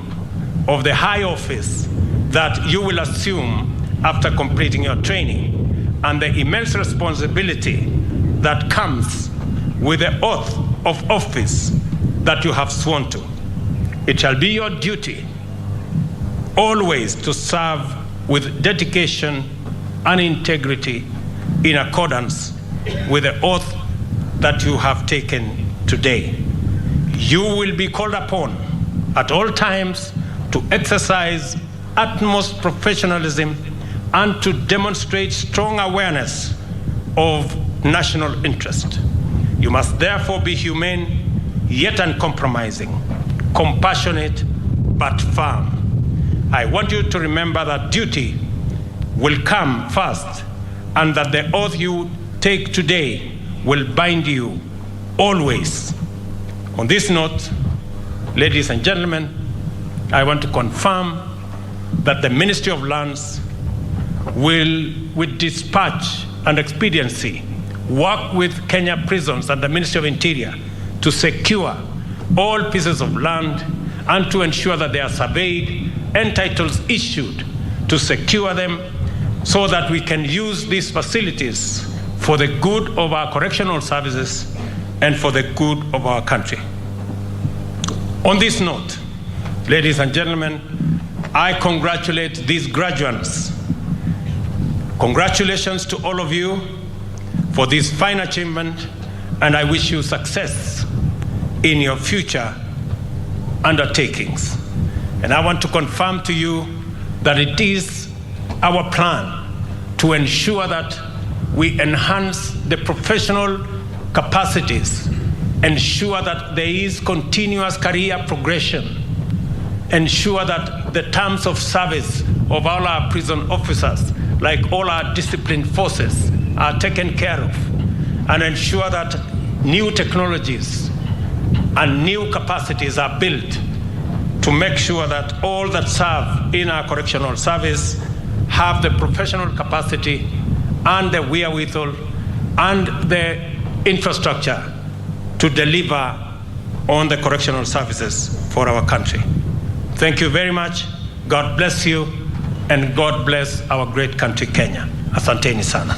of the high office that you will assume after completing your training and the immense responsibility that comes with the oath of office that you have sworn to. It shall be your duty always to serve with dedication and integrity in accordance with the oath that you have taken today. You will be called upon at all times to exercise utmost professionalism and to demonstrate strong awareness of national interest. You must therefore be humane, yet uncompromising, compassionate, but firm. I want you to remember that duty will come first, and that the oath you take today will bind you always. On this note, ladies and gentlemen, I want to confirm that the Ministry of Lands will, with dispatch and expediency, work with Kenya Prisons and the Ministry of Interior to secure all pieces of land and to ensure that they are surveyed and titles issued to secure them, so that we can use these facilities for the good of our correctional services and for the good of our country. On this note, ladies and gentlemen, I congratulate these graduates. Congratulations to all of you for this fine achievement, and I wish you success in your future undertakings. And I want to confirm to you that it is our plan to ensure that we enhance the professional capacities, ensure that there is continuous career progression, ensure that the terms of service of all our prison officers, like all our disciplined forces, are taken care of, and ensure that new technologies and new capacities are built to make sure that all that serve in our correctional service have the professional capacity and the wherewithal and the infrastructure to deliver on the correctional services for our country. Thank you very much. God bless you, and God bless our great country, Kenya. Asanteni sana.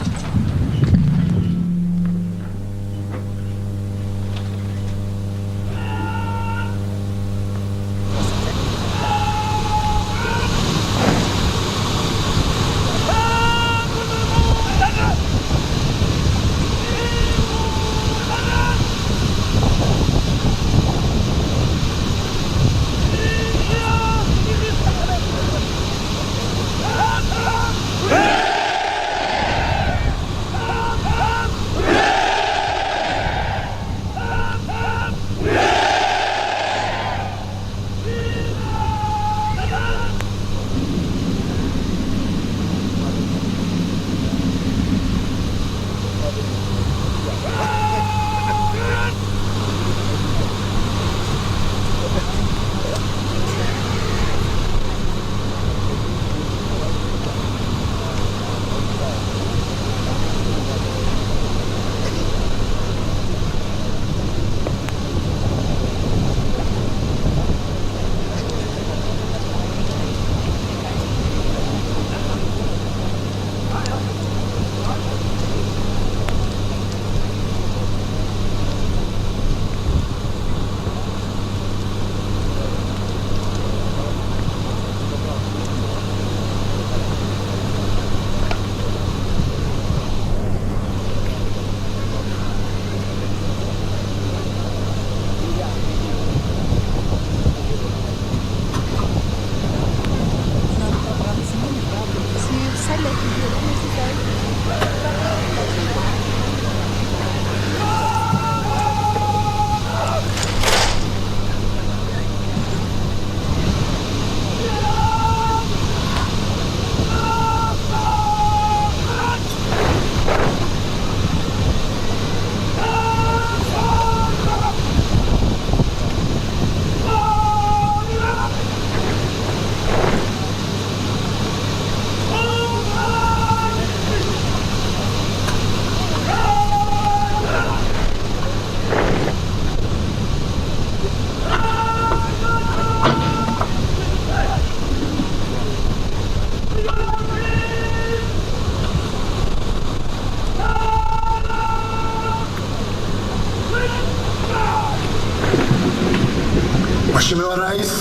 Mheshimiwa Rais,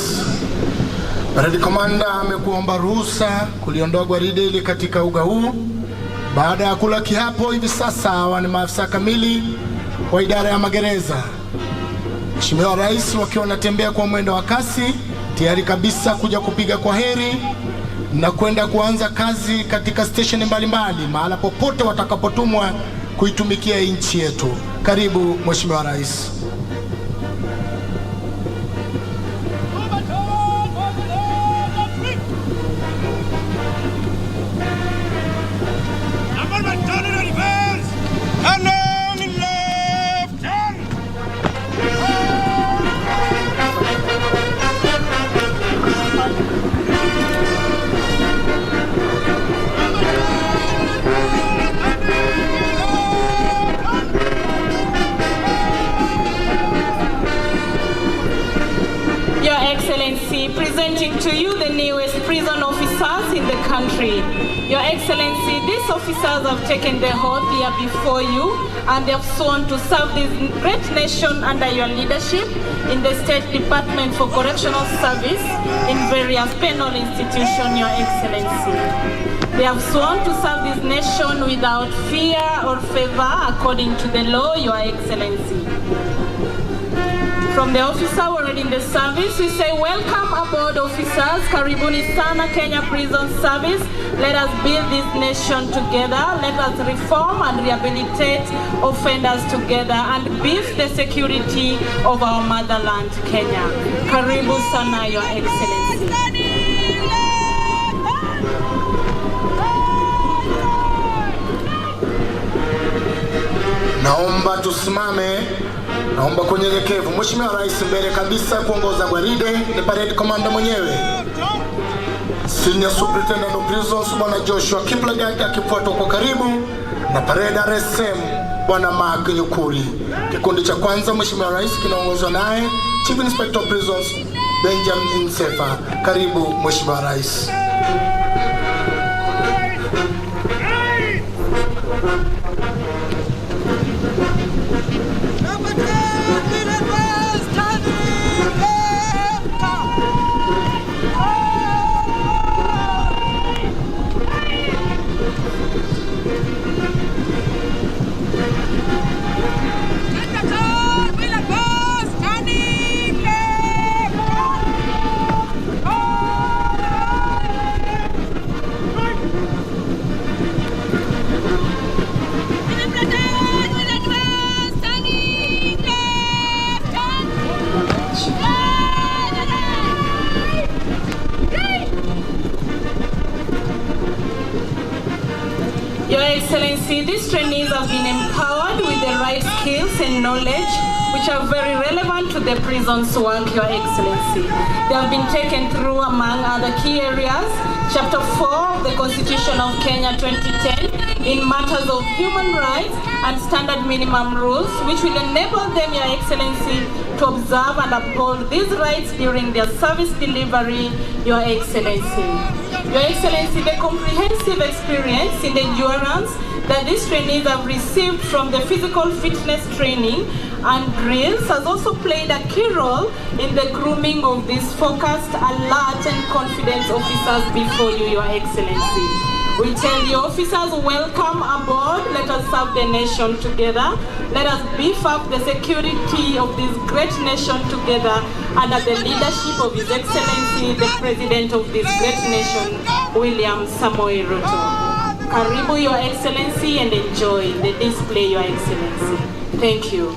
Parade Commander amekuomba ruhusa kuliondoa gwaride hili katika uga huu. Baada ya kula kiapo, hivi sasa hawa ni maafisa kamili wa idara ya magereza. Mheshimiwa Rais wakiwa wanatembea kwa mwendo wa kasi, tayari kabisa kuja kupiga kwa heri na kwenda kuanza kazi katika station mbalimbali mahala popote watakapotumwa kuitumikia nchi yetu. Karibu Mheshimiwa Rais. Presenting to you the newest prison officers in the country. Your Excellency, these officers have taken the oath here before you and they have sworn to serve this great nation under your leadership in the State Department for Correctional Service in various penal institutions, Your Excellency. They have sworn to serve this nation without fear or favor according to the law, Your Excellency. From the officer already in the service, we say welcome aboard officers. Karibuni sana Kenya Prison Service. Let us build this nation together. Let us reform and rehabilitate offenders together and beef the security of our motherland, Kenya. Karibu sana, Your Excellency. Naomba tusimame, naomba kwa unyenyekevu. Mheshimiwa Rais mbele kabisa kuongoza gwaride ni parade commander mwenyewe, Senior Superintendent of Prisons Bwana Joshua Kiplagat akifuatwa kwa karibu na parade RSM Bwana Mark Nyukuri. Kikundi cha kwanza Mheshimiwa Rais kinaongozwa naye Chief Inspector of Prisons Benjamin Sefa. Karibu Mheshimiwa Rais. Your Excellency, these trainees have been empowered with the right skills and knowledge which are very relevant to the prison's work, Your Excellency. They have been taken through, among other key areas, Chapter 4 of the Constitution of Kenya 2010 in matters of human rights and standard minimum rules, which will enable them, Your Excellency, to observe and uphold these rights during their service delivery, Your Excellency. Your Excellency, the comprehensive experience in endurance that these trainees have received from the physical fitness training and drills has also played a key role in the grooming of these focused, alert and confident officers before you, Your Excellency. We tell you officers, welcome aboard. Let us serve the nation together. Let us beef up the security of this great nation together under the leadership of His Excellency, the President of this great nation, William Samoei Ruto. Karibu, Your Excellency, and enjoy the display, Your Excellency. Thank you.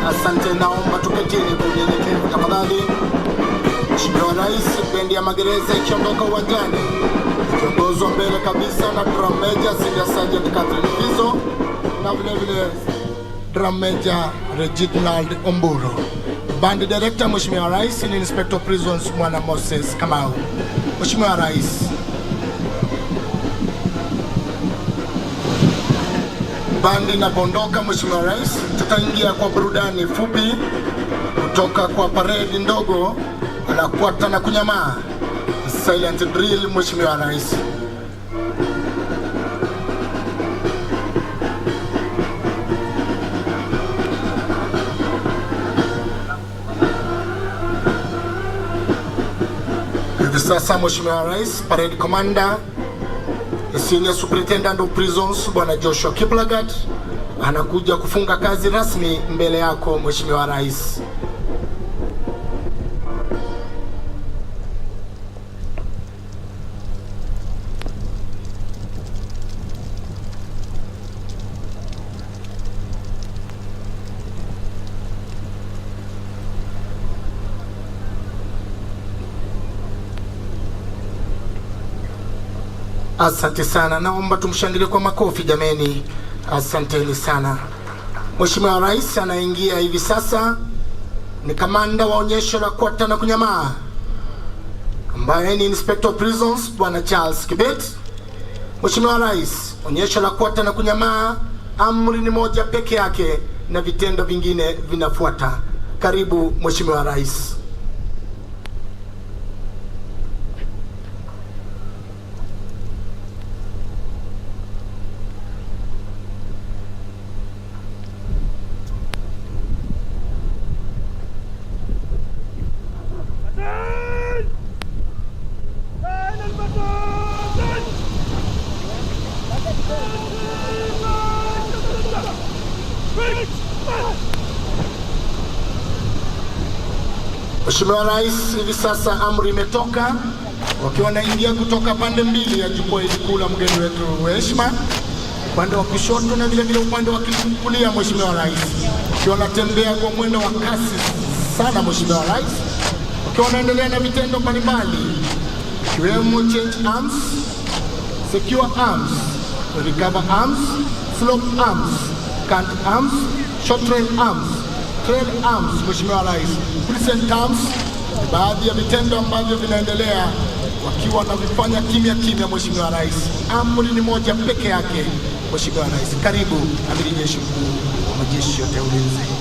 Asante, naomba tuketini kwa unyenyekevu tafadhali. Mheshimiwa Rais, bendi ya magereza ikiondoka uwanjani ikiongozwa mbele kabisa na Drum Major Senior Sergeant Catherine Fizo na vile Drum Major Reginald Omburo. Band Director Mheshimiwa Rais ni Inspector of Prisons Mwana Moses Kamau. Mheshimiwa Rais, bandi inapoondoka, Mheshimiwa Rais, tutaingia kwa burudani fupi kutoka kwa parade ndogo anakuata na kunyamaa, silent drill. Mheshimiwa Rais, hivi sasa Mheshimiwa Rais, parade commander Senior Superintendent of Prisons Bwana Joshua Kiplagat anakuja kufunga kazi rasmi mbele yako Mheshimiwa Rais. Asante sana, naomba tumshangilie kwa makofi jameni. Asanteni sana. Mheshimiwa Rais anaingia hivi sasa ni kamanda wa onyesho la kuata na kunyamaa ambaye ni Inspector of Prisons Bwana Charles Kibet. Mheshimiwa Rais, onyesho la kuata na kunyamaa, amri ni moja peke yake na vitendo vingine vinafuata. Karibu Mheshimiwa Rais. Mheshimiwa Rais, hivi sasa amri imetoka, wakiwa wanaingia kutoka pande mbili ya jukwaa kuu la mgeni wetu wa heshima, upande wa kushoto na vile upande wa kulia. Mheshimiwa Rais, wakiwa wanatembea kwa mwendo wa kasi sana Mheshimiwa Rais, wakiwa wanaendelea na vitendo mbalimbali ikiwemo change arms, secure arms, recover arms, flop arms, cant arms, short trail arms, trail arms. Mheshimiwa Rais, present arms, baadhi ya vitendo ambavyo vinaendelea wakiwa wanavifanya kimya kimya. Mheshimiwa Rais, amri ni moja peke yake. Mheshimiwa Rais, karibu Amiri Jeshi Mkuu wa majeshi yote ya ulinzi.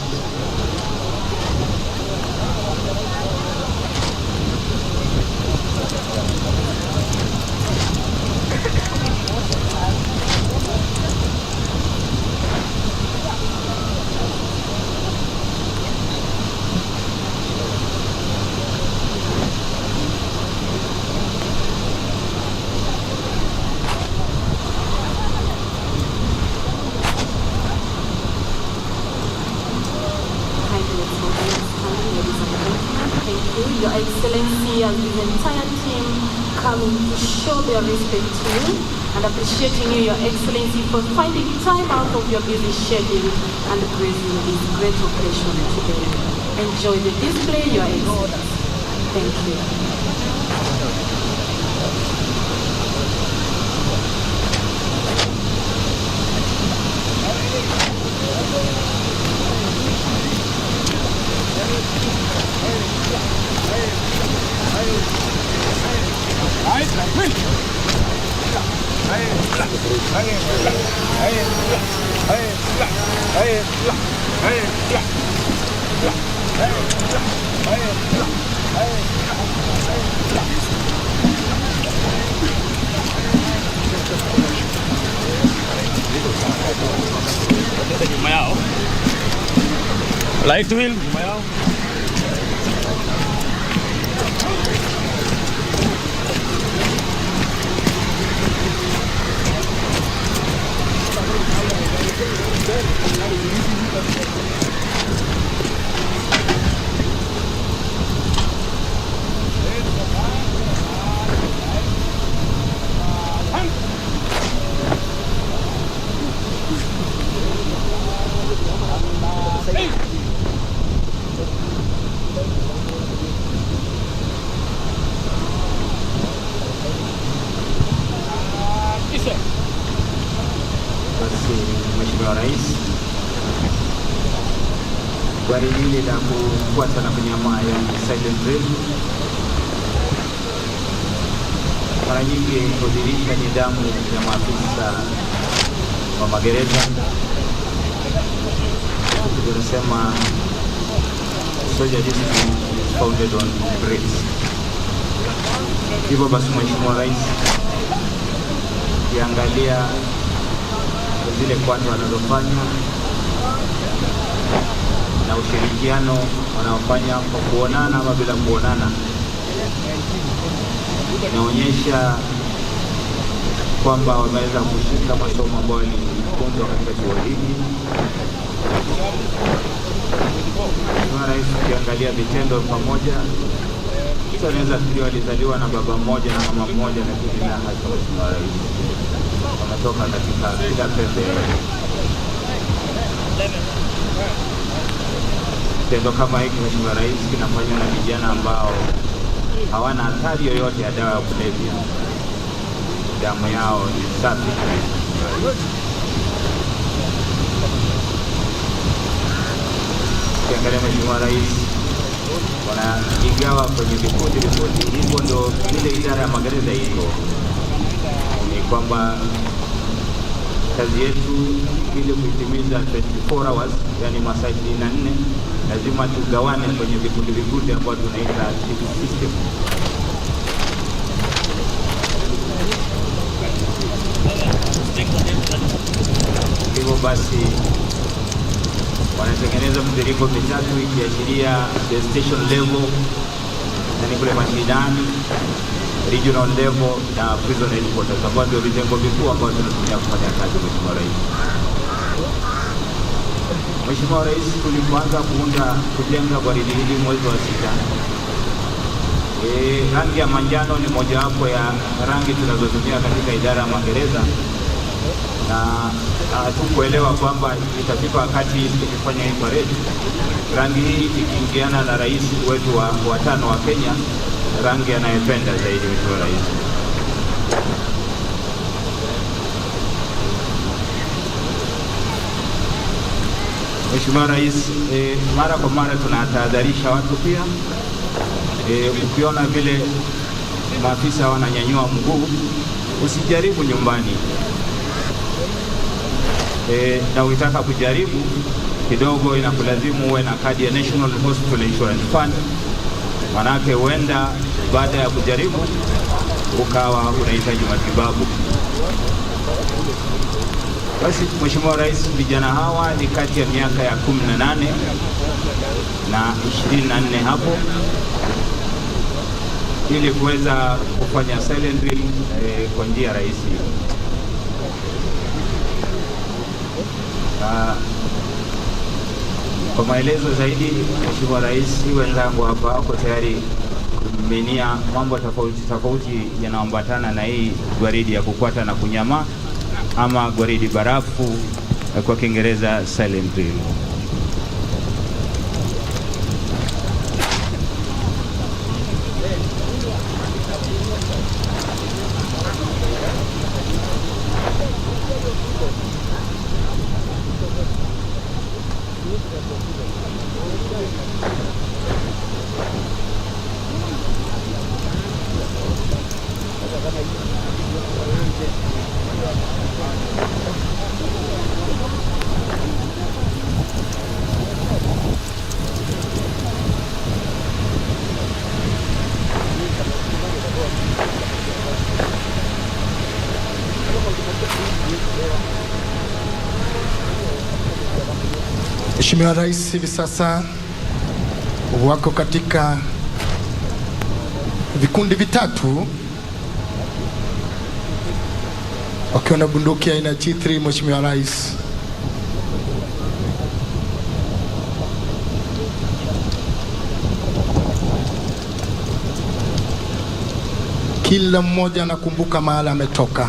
Your Excellency and the entire team coming to show their respect to you and appreciating you, Your Excellency, for finding time out of your busy schedule and gracing this great occasion today. Enjoy the display, Your Excellency. Thank you. Light wheel, nyuma yao. gwaridi hili la kufuata na kunyamaa, yani silent drill, mara nyingi hudhihirisha nidhamu ya maafisa wa magereza. Tunasema soldier discipline is founded on drills. Hivyo basi, Mheshimiwa Rais, ukiangalia zile kwata wanazofanya na ushirikiano wanaofanya kwa kuonana ama bila kuonana, inaonyesha kwamba wameweza kushika masomo ambayo walifunzwa katika chuo hiki. Mheshimiwa Rais, ukiangalia vitendo pamoja, mtu anaweza fikiri walizaliwa na baba mmoja na mama mmoja, lakini la hasa, Mheshimiwa Rais, wametoka katika kila pembe. Kitendo kama hiki, Mheshimiwa Rais, kinafanywa na vijana ambao hawana hatari yoyote ya dawa ya kulevya. Damu yao ni safi. Ukiangalia, Mheshimiwa Rais, wanaigawa kwenye vikundi. Hivyo ndio ile idara ya magereza iko, ni kwamba kazi yetu ili kuitimiza 24 hours, yani masaa 24, lazima tugawane kwenye vikundi ambao tunaita system. Hivyo basi wanatengeneza mtiririko mitatu ikiashiria the station level, yani kule mashinani, regional level na prison headquarters, ambao ndio vitengo vikuu ambao tunatumia kufanya kazi. Mheshimiwa Rais, Mheshimiwa Rais, tulipoanza kujenga gwaridi hili mwezi wa 6, rangi ya manjano ni mojawapo ya rangi tunazotumia katika idara ya magereza, na hatukuelewa kwamba itafika wakati tukifanya hii parade, rangi hii ikiingiana na rais wetu wa 5 wa Kenya, rangi anayependa zaidi. Mheshimiwa Rais, Mheshimiwa Rais, mara kwa mara tunatahadharisha watu pia. Ukiona vile maafisa wananyanyua mguu, usijaribu nyumbani. Na ukitaka kujaribu kidogo, inakulazimu uwe na kadi ya National Hospital Insurance Fund, manake huenda baada ya kujaribu ukawa unahitaji matibabu. Basi Mheshimiwa Rais, vijana hawa ni kati ya miaka ya 18 na 24 hapo, ili kuweza kufanya silent drill kwa njia rahisi. Kwa maelezo zaidi, Mheshimiwa Rais, wenzangu hapa wako tayari kumiminia mambo tofauti yanaambatana na hii gwaridi ya kukwata na kunyamaa, ama gwaridi barafu, kwa Kiingereza silent drill. Mheshimiwa Rais hivi sasa wako katika vikundi vitatu wakiwa na bunduki aina G3. Mheshimiwa Rais, kila mmoja anakumbuka mahali ametoka.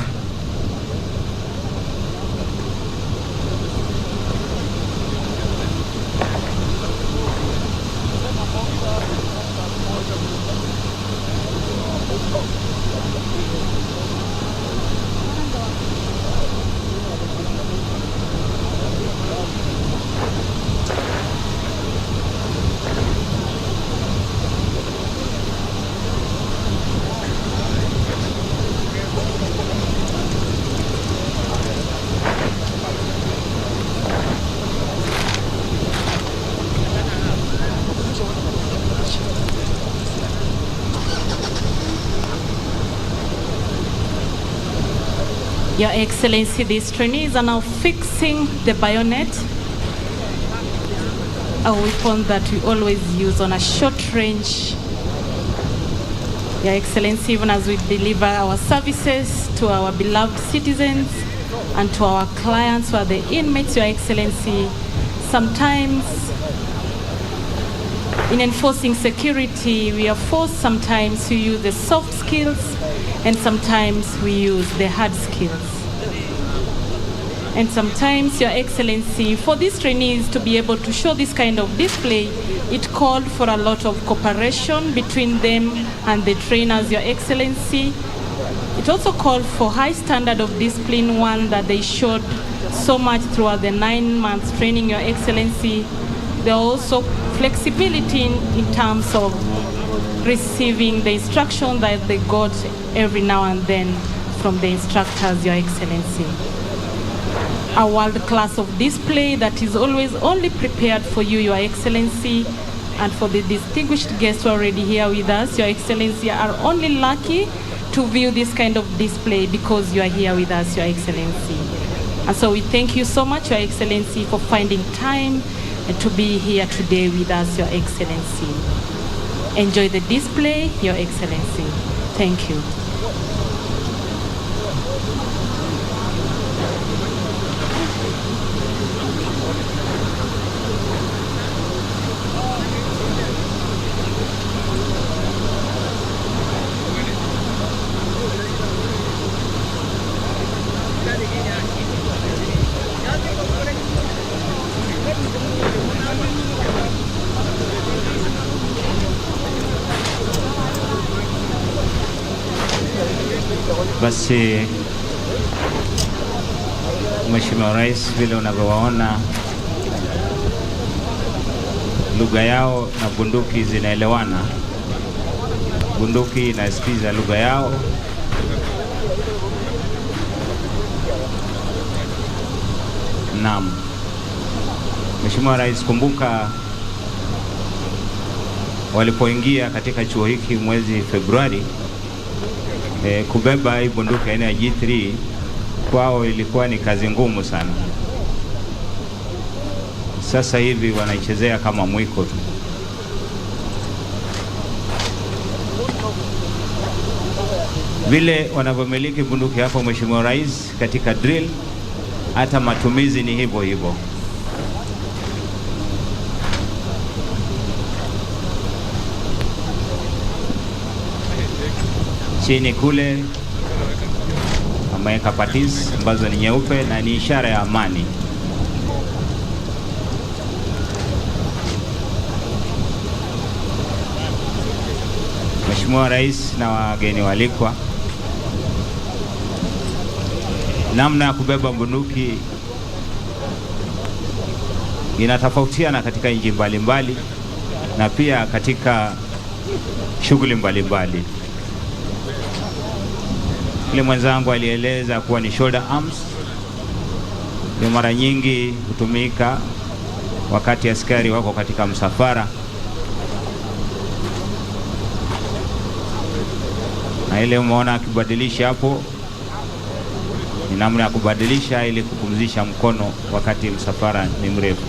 Your Excellency, these trainees are now fixing the bayonet, a weapon that we always use on a short range. Your Excellency, even as we deliver our services to our beloved citizens and to our clients who are the inmates, Your Excellency, sometimes in enforcing security, we are forced sometimes to use the soft skills and sometimes we use the hard skills. And sometimes, Your Excellency, for these trainees to be able to show this kind of display, it called for a lot of cooperation between them and the trainers, Your Excellency. It also called for high standard of discipline, one that they showed so much throughout the 9 months training, Your Excellency. There are also flexibility in terms of receiving the instruction that they got every now and then from the instructors, Your Excellency. A world class of display that is always only prepared for you, Your Excellency, and for the distinguished guests who are already here with us, Your Excellency, are only lucky to view this kind of display because you are here with us, Your Excellency. And so we thank you so much, Your Excellency, for finding time to be here today with us, Your Excellency. Enjoy the display, Your Excellency. Thank you. Basi Mheshimiwa Rais, vile unavyowaona lugha yao na bunduki zinaelewana. Bunduki inasikiza lugha yao. Naam. Mheshimiwa Rais, kumbuka walipoingia katika chuo hiki mwezi Februari, kubeba hii bunduki aina ya G3 kwao ilikuwa ni kazi ngumu sana. Sasa hivi wanaichezea kama mwiko tu. Vile wanavyomiliki bunduki hapo, Mheshimiwa Rais, katika drill, hata matumizi ni hivyo hivyo. Chini kule ameweka patisi ambazo ni nyeupe na ni ishara ya amani. Mheshimiwa Rais na wageni walikwa, namna ya kubeba bunduki inatofautiana katika nchi mbalimbali na pia katika shughuli mbalimbali. Ile mwenzangu alieleza kuwa ni shoulder arms, ni mara nyingi hutumika wakati askari wako katika msafara, na ile umeona akibadilisha hapo ni namna ya kubadilisha ili kupumzisha mkono wakati msafara ni mrefu.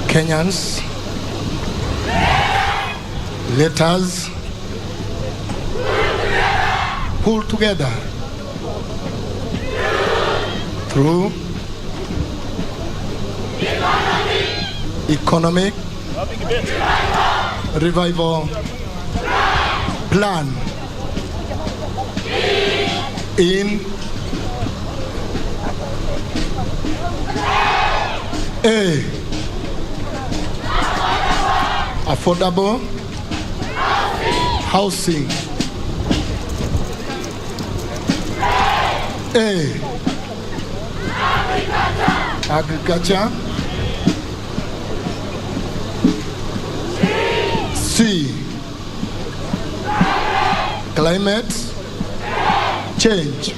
Kenyans, let us pull together through economic revival plan in A, affordable housing. A, agriculture. C, climate Change.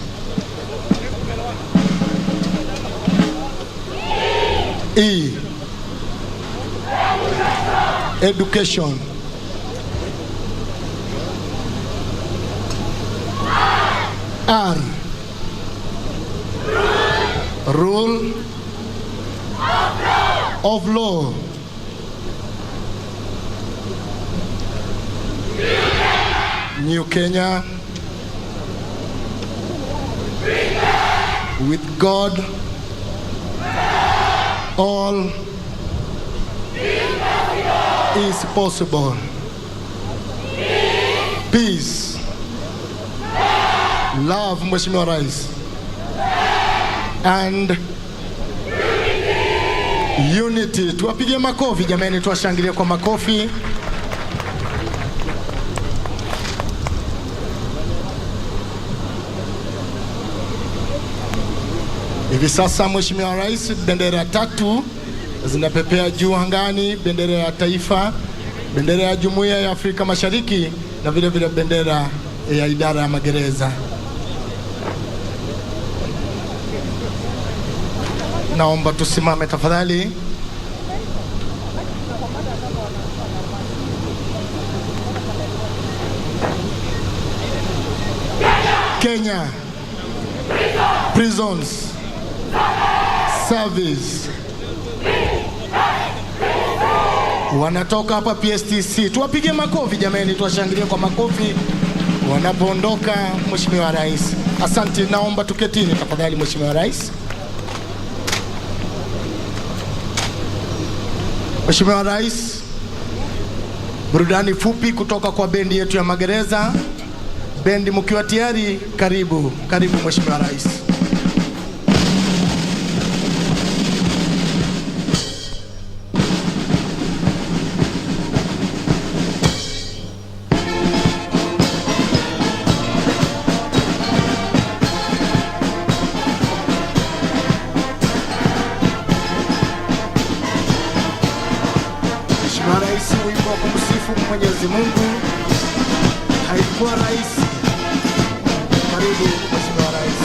E. Education. R. Rule of law. New Kenya. With God, all is possible. Peace. Love, Mheshimiwa Rais. And unity. Tuwapige makofi jamani, tuwashangilie kwa makofi. Hivi sasa Mheshimiwa Rais, bendera 3 zinapepea juu angani, bendera ya taifa, bendera ya Jumuiya ya Afrika Mashariki na vile vile bendera ya idara ya magereza. Naomba tusimame tafadhali. Kenya prisons service. Wanatoka hapa PSTC. Tuwapige makofi jamani, tuwashangilie kwa makofi wanapoondoka Mheshimiwa Rais. Asante, naomba tuketini tafadhali Mheshimiwa Rais. Mheshimiwa Rais, burudani fupi kutoka kwa bendi yetu ya magereza. Bendi mkiwa tayari, karibu Mheshimiwa Rais. Mheshimiwa Rais, wimbo wa kumsifu Mwenyezi Mungu haikuwa rahisi. Karibu Mheshimiwa Rais.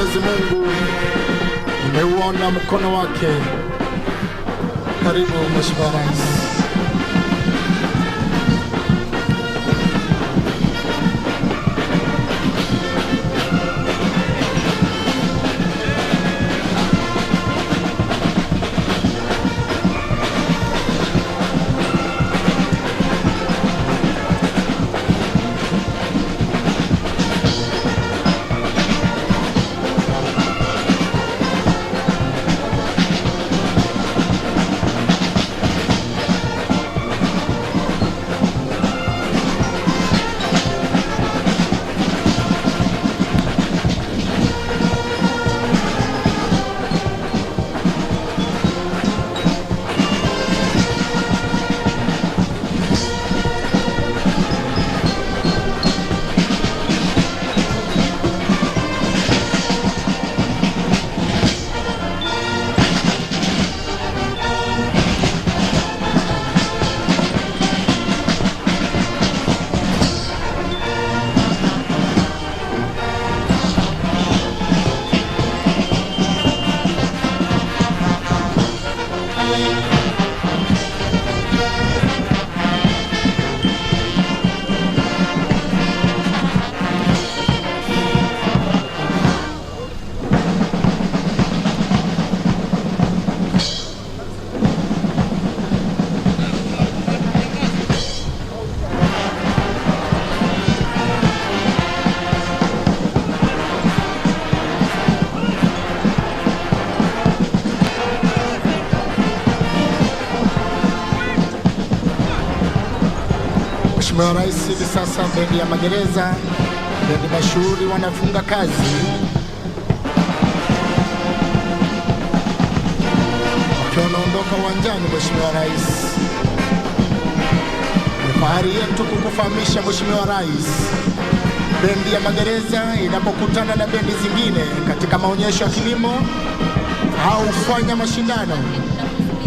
Mwenyezi Mungu, nimeuona mkono wake. Karibu Mheshimiwa Rais. Mheshimiwa Rais, hivi sasa bendi ya magereza, bendi mashuhuri wanafunga kazi. Wakiwa wanaondoka uwanjani, Mheshimiwa Rais. Ni fahari yetu kukufahamisha Mheshimiwa Rais, bendi ya magereza inapokutana na bendi zingine katika maonyesho ya kilimo au kufanya mashindano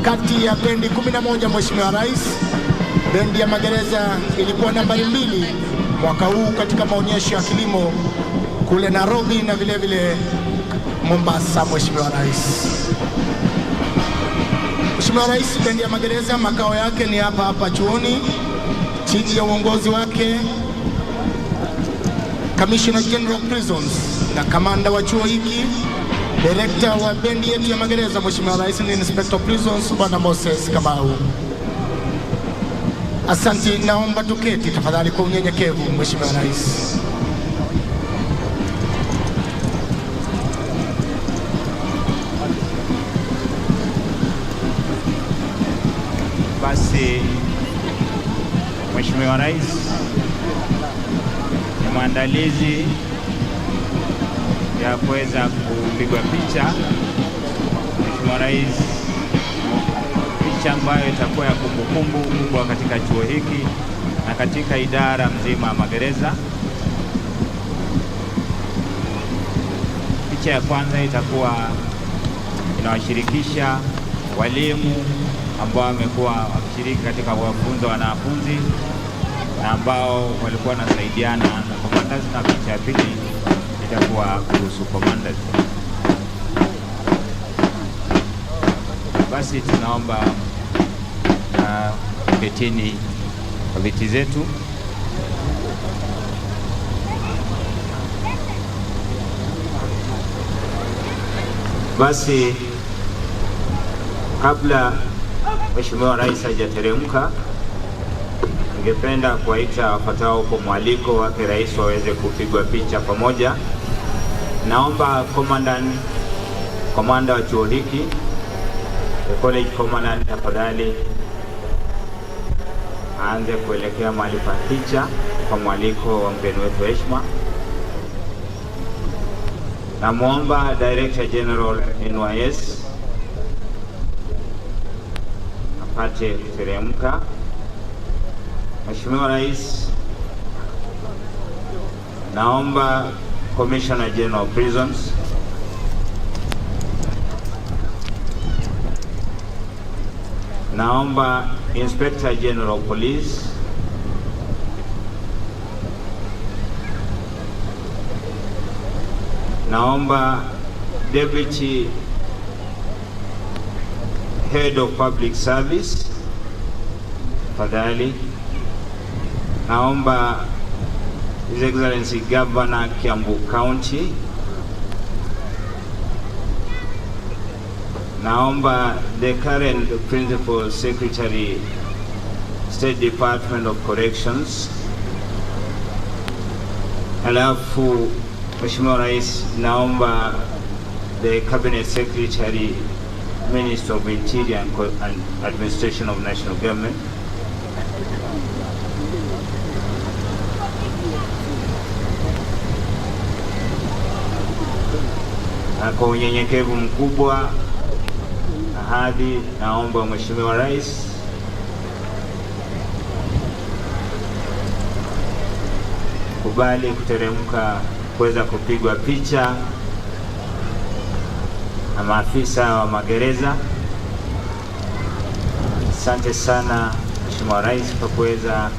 kati ya bendi 11, Mheshimiwa Rais, bendi ya magereza ilikuwa nambari 2 mwaka huu katika maonyesho ya kilimo kule Nairobi na vile vile Mombasa. Mheshimiwa Rais. Mheshimiwa Rais, bendi ya magereza makao yake ni hapa hapa chuoni chini ya uongozi wake Commissioner General of Prisons na kamanda wa chuo hiki. Director wa bendi yetu ya magereza Mheshimiwa Rais ni Inspector of Prisons Bwana Moses Kamau. Asante, naomba tuketi tafadhali kwa unyenyekevu Mheshimiwa Rais. Basi Mheshimiwa Rais, ni maandalizi ya kuweza kupigwa picha. Mheshimiwa Rais, picha ambayo itakuwa ya kumbukumbu kubwa katika chuo hiki na katika idara mzima ya magereza. Picha ya kwanza itakuwa inawashirikisha walimu ambao wamekuwa wakishiriki katika kuwafunza wanafunzi na ambao walikuwa wanasaidiana na commanders, na picha ya pili itakuwa kuhusu commanders. Basi tunaomba ketini kwa viti zetu. Basi kabla Mheshimiwa Rais hajateremka, ningependa kuwaita wafuatao kwa mwaliko wake Rais waweze kupigwa picha pamoja. Naomba komanda wa chuo hiki, the college commandant, tafadhali aanze kuelekea mahali pa picha kwa mwaliko wa mgeni wetu heshima. Namuomba Director General NYS apate kuteremka. Mheshimiwa Rais, naomba Commissioner General of Prisons, naomba Inspector General of Police, Naomba Deputy Head of Public Service, tafadhali. Naomba His Excellency Governor Kiambu County. Naomba the current Principal Secretary, State Department of Corrections. Alafu Mheshimiwa Rais, naomba the Cabinet Secretary, Minister of Interior and Administration of National Government. Na kwa unyenyekevu mkubwa ahadi, naomba Mheshimiwa Rais kubali kuteremka kuweza kupigwa picha na maafisa wa magereza. Asante sana Mheshimiwa Rais kwa kuweza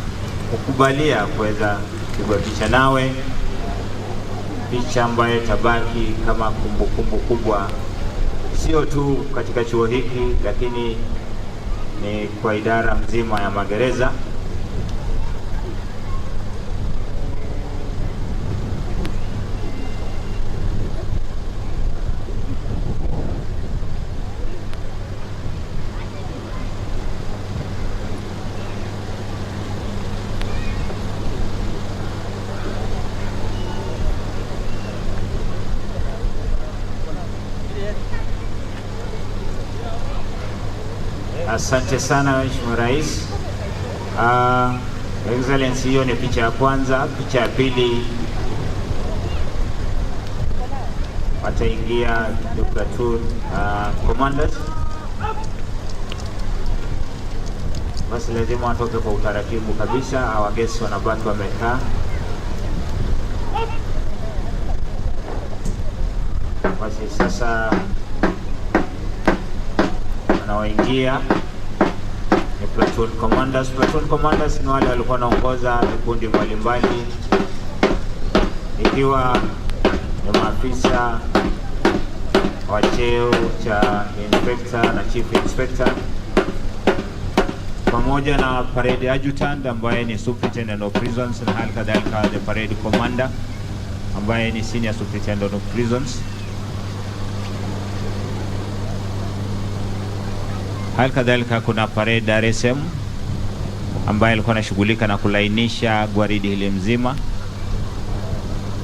kukubalia kuweza kupigwa picha nawe, picha ambayo tabaki kama kumbukumbu kubwa, sio tu katika chuo hiki, lakini ni kwa idara mzima ya magereza. Asante sana Mheshimiwa Rais. Excellency, hiyo ni picha ya kwanza. Picha ya pili wataingia the platoon commanders. Basi lazima watoke kwa utaratibu kabisa, hawagesi wanabaki wamekaa. Basi sasa wanaoingia ni platoon commanders. Platoon commanders ni wale walikuwa wanaongoza vikundi mbalimbali, ikiwa ni maafisa wa cheo cha inspector na chief inspector, pamoja na parade adjutant ambaye ni superintendent of prisons, na hali kadhalika the parade commander ambaye ni senior superintendent of prisons. Hali kadhalika kuna parade RSM ambaye alikuwa anashughulika na kulainisha gwaridi hili mzima.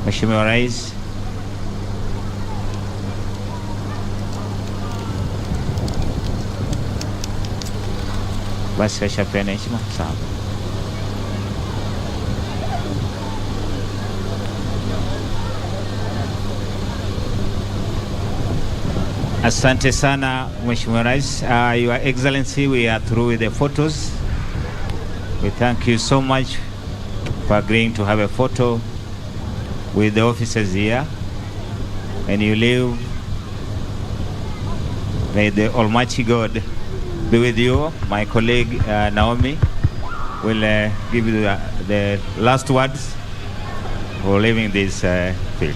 Mheshimiwa Rais, basi washapeana heshima. Sawa. Asante sana Mheshimiwa Rais. Your Excellency, we are through with the photos. We thank you so much for agreeing to have a photo with the officers here. When you leave, may the Almighty God be with you. My colleague Naomi will give you the last words for leaving this field.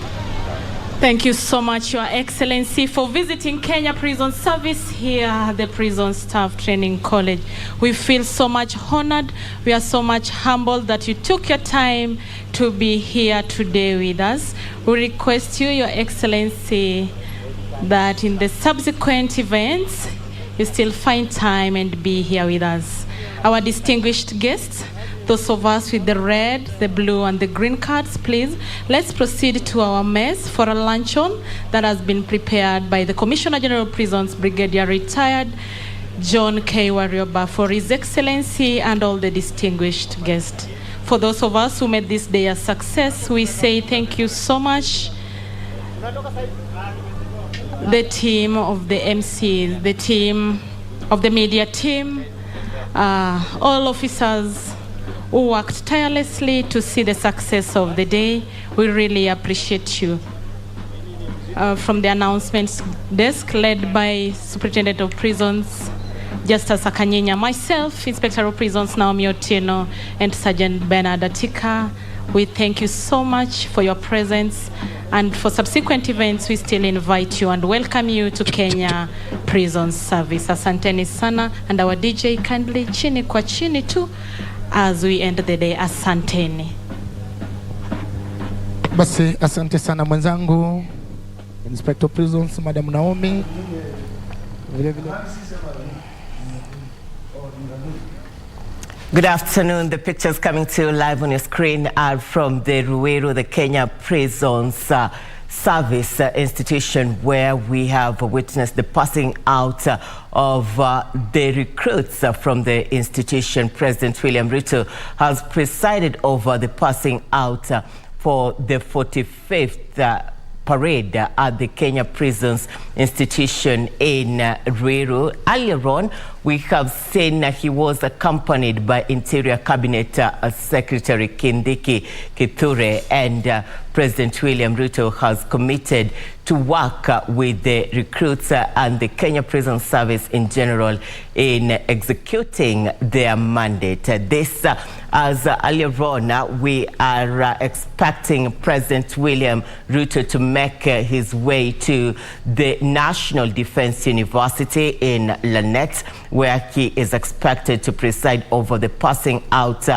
Thank you so much, Your Excellency, for visiting Kenya Prison Service here at the Prison Staff Training College. We feel so much honored. We are so much humbled that you took your time to be here today with us. We request you, Your Excellency, that in the subsequent events, you still find time and be here with us. Our distinguished guests, those of us with the red, the blue, and the green cards, please, let's proceed to our mess for a luncheon that has been prepared by the Commissioner General of Prisons, Brigadier Retired John K. Warioba, for His Excellency and all the distinguished guests. For those of us who made this day a success, we say thank you so much. The team of the MCs, the team of the media team, all officers who worked tirelessly to see the success of the day. We really appreciate you. From the announcements desk led by Superintendent of Prisons, Justice Akanyinya, myself, Inspector of Prisons Naomi Otieno, and Sergeant Bernard Atika, We thank you so much for your presence, and for subsequent events we still invite you and welcome you to Kenya Prison Service. Asanteni sana, and our DJ kindly chini kwa chini tu as we end the day. Asanteni. Basi asante sana mwenzangu Inspector Prisons Madam Naomi. Good afternoon. The pictures coming to you live on your screen are from the Ruiru, the Kenya Prisons Service institution, where we have witnessed the passing out of the recruits from the institution. President William Ruto has presided over the passing out for the 45th parade at the Kenya Prisons Institution in Ruiru. Earlier on, we have seen he was accompanied by Interior Cabinet Secretary Kindiki Kithure, and President William Ruto has committed to work with the recruits and the Kenya Prison Service in general in executing their mandate. This, as earlier on, we are expecting President William Ruto to make his way to the National Defense University in Lanet, where he is expected to preside over the passing out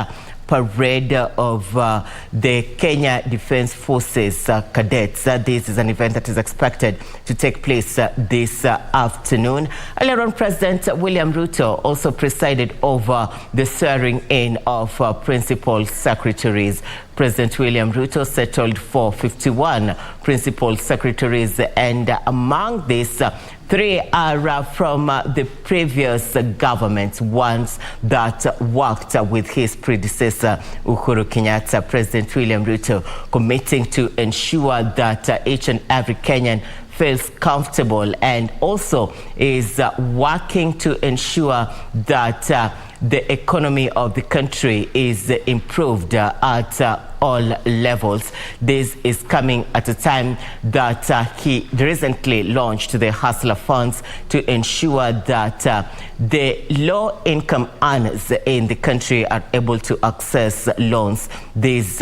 parade of the Kenya Defense Forces cadets. This is an event that is expected to take place this afternoon. Earlier on, President William Ruto also presided over the swearing in of principal secretaries. President William Ruto settled for 51 principal secretaries, and among these, 3 are from the previous government, ones that worked with his predecessor, Uhuru Kenyatta. President William Ruto committing to ensure that each and every Kenyan feels comfortable, and also is working to ensure that the economy of the country is improved at all levels. This is coming at a time that he recently launched the Hustler Funds to ensure that the low-income earners in the country are able to access loans. This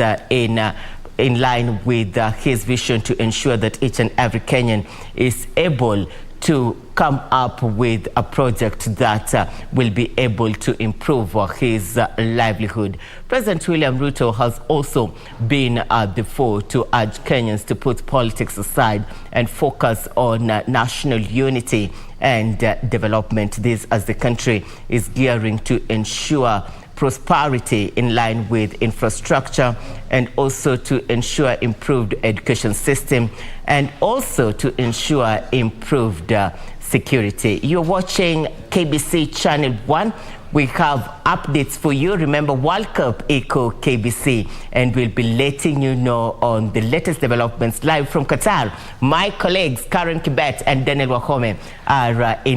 in line with his vision to ensure that each and every Kenyan is able to come up with a project that will be able to improve his livelihood. President William Ruto has also been at the fore to urge Kenyans to put politics aside and focus on national unity and development. This as the country is gearing to ensure prosperity in line with infrastructure, and also to ensure improved education system, and also to ensure improved security. You're watching KBC Channel 1. We have updates for you. Remember, World Cup Eco KBC, and we'll be letting you know on the latest developments live from Qatar. My colleagues Karen Kibet and Daniel Wahome are in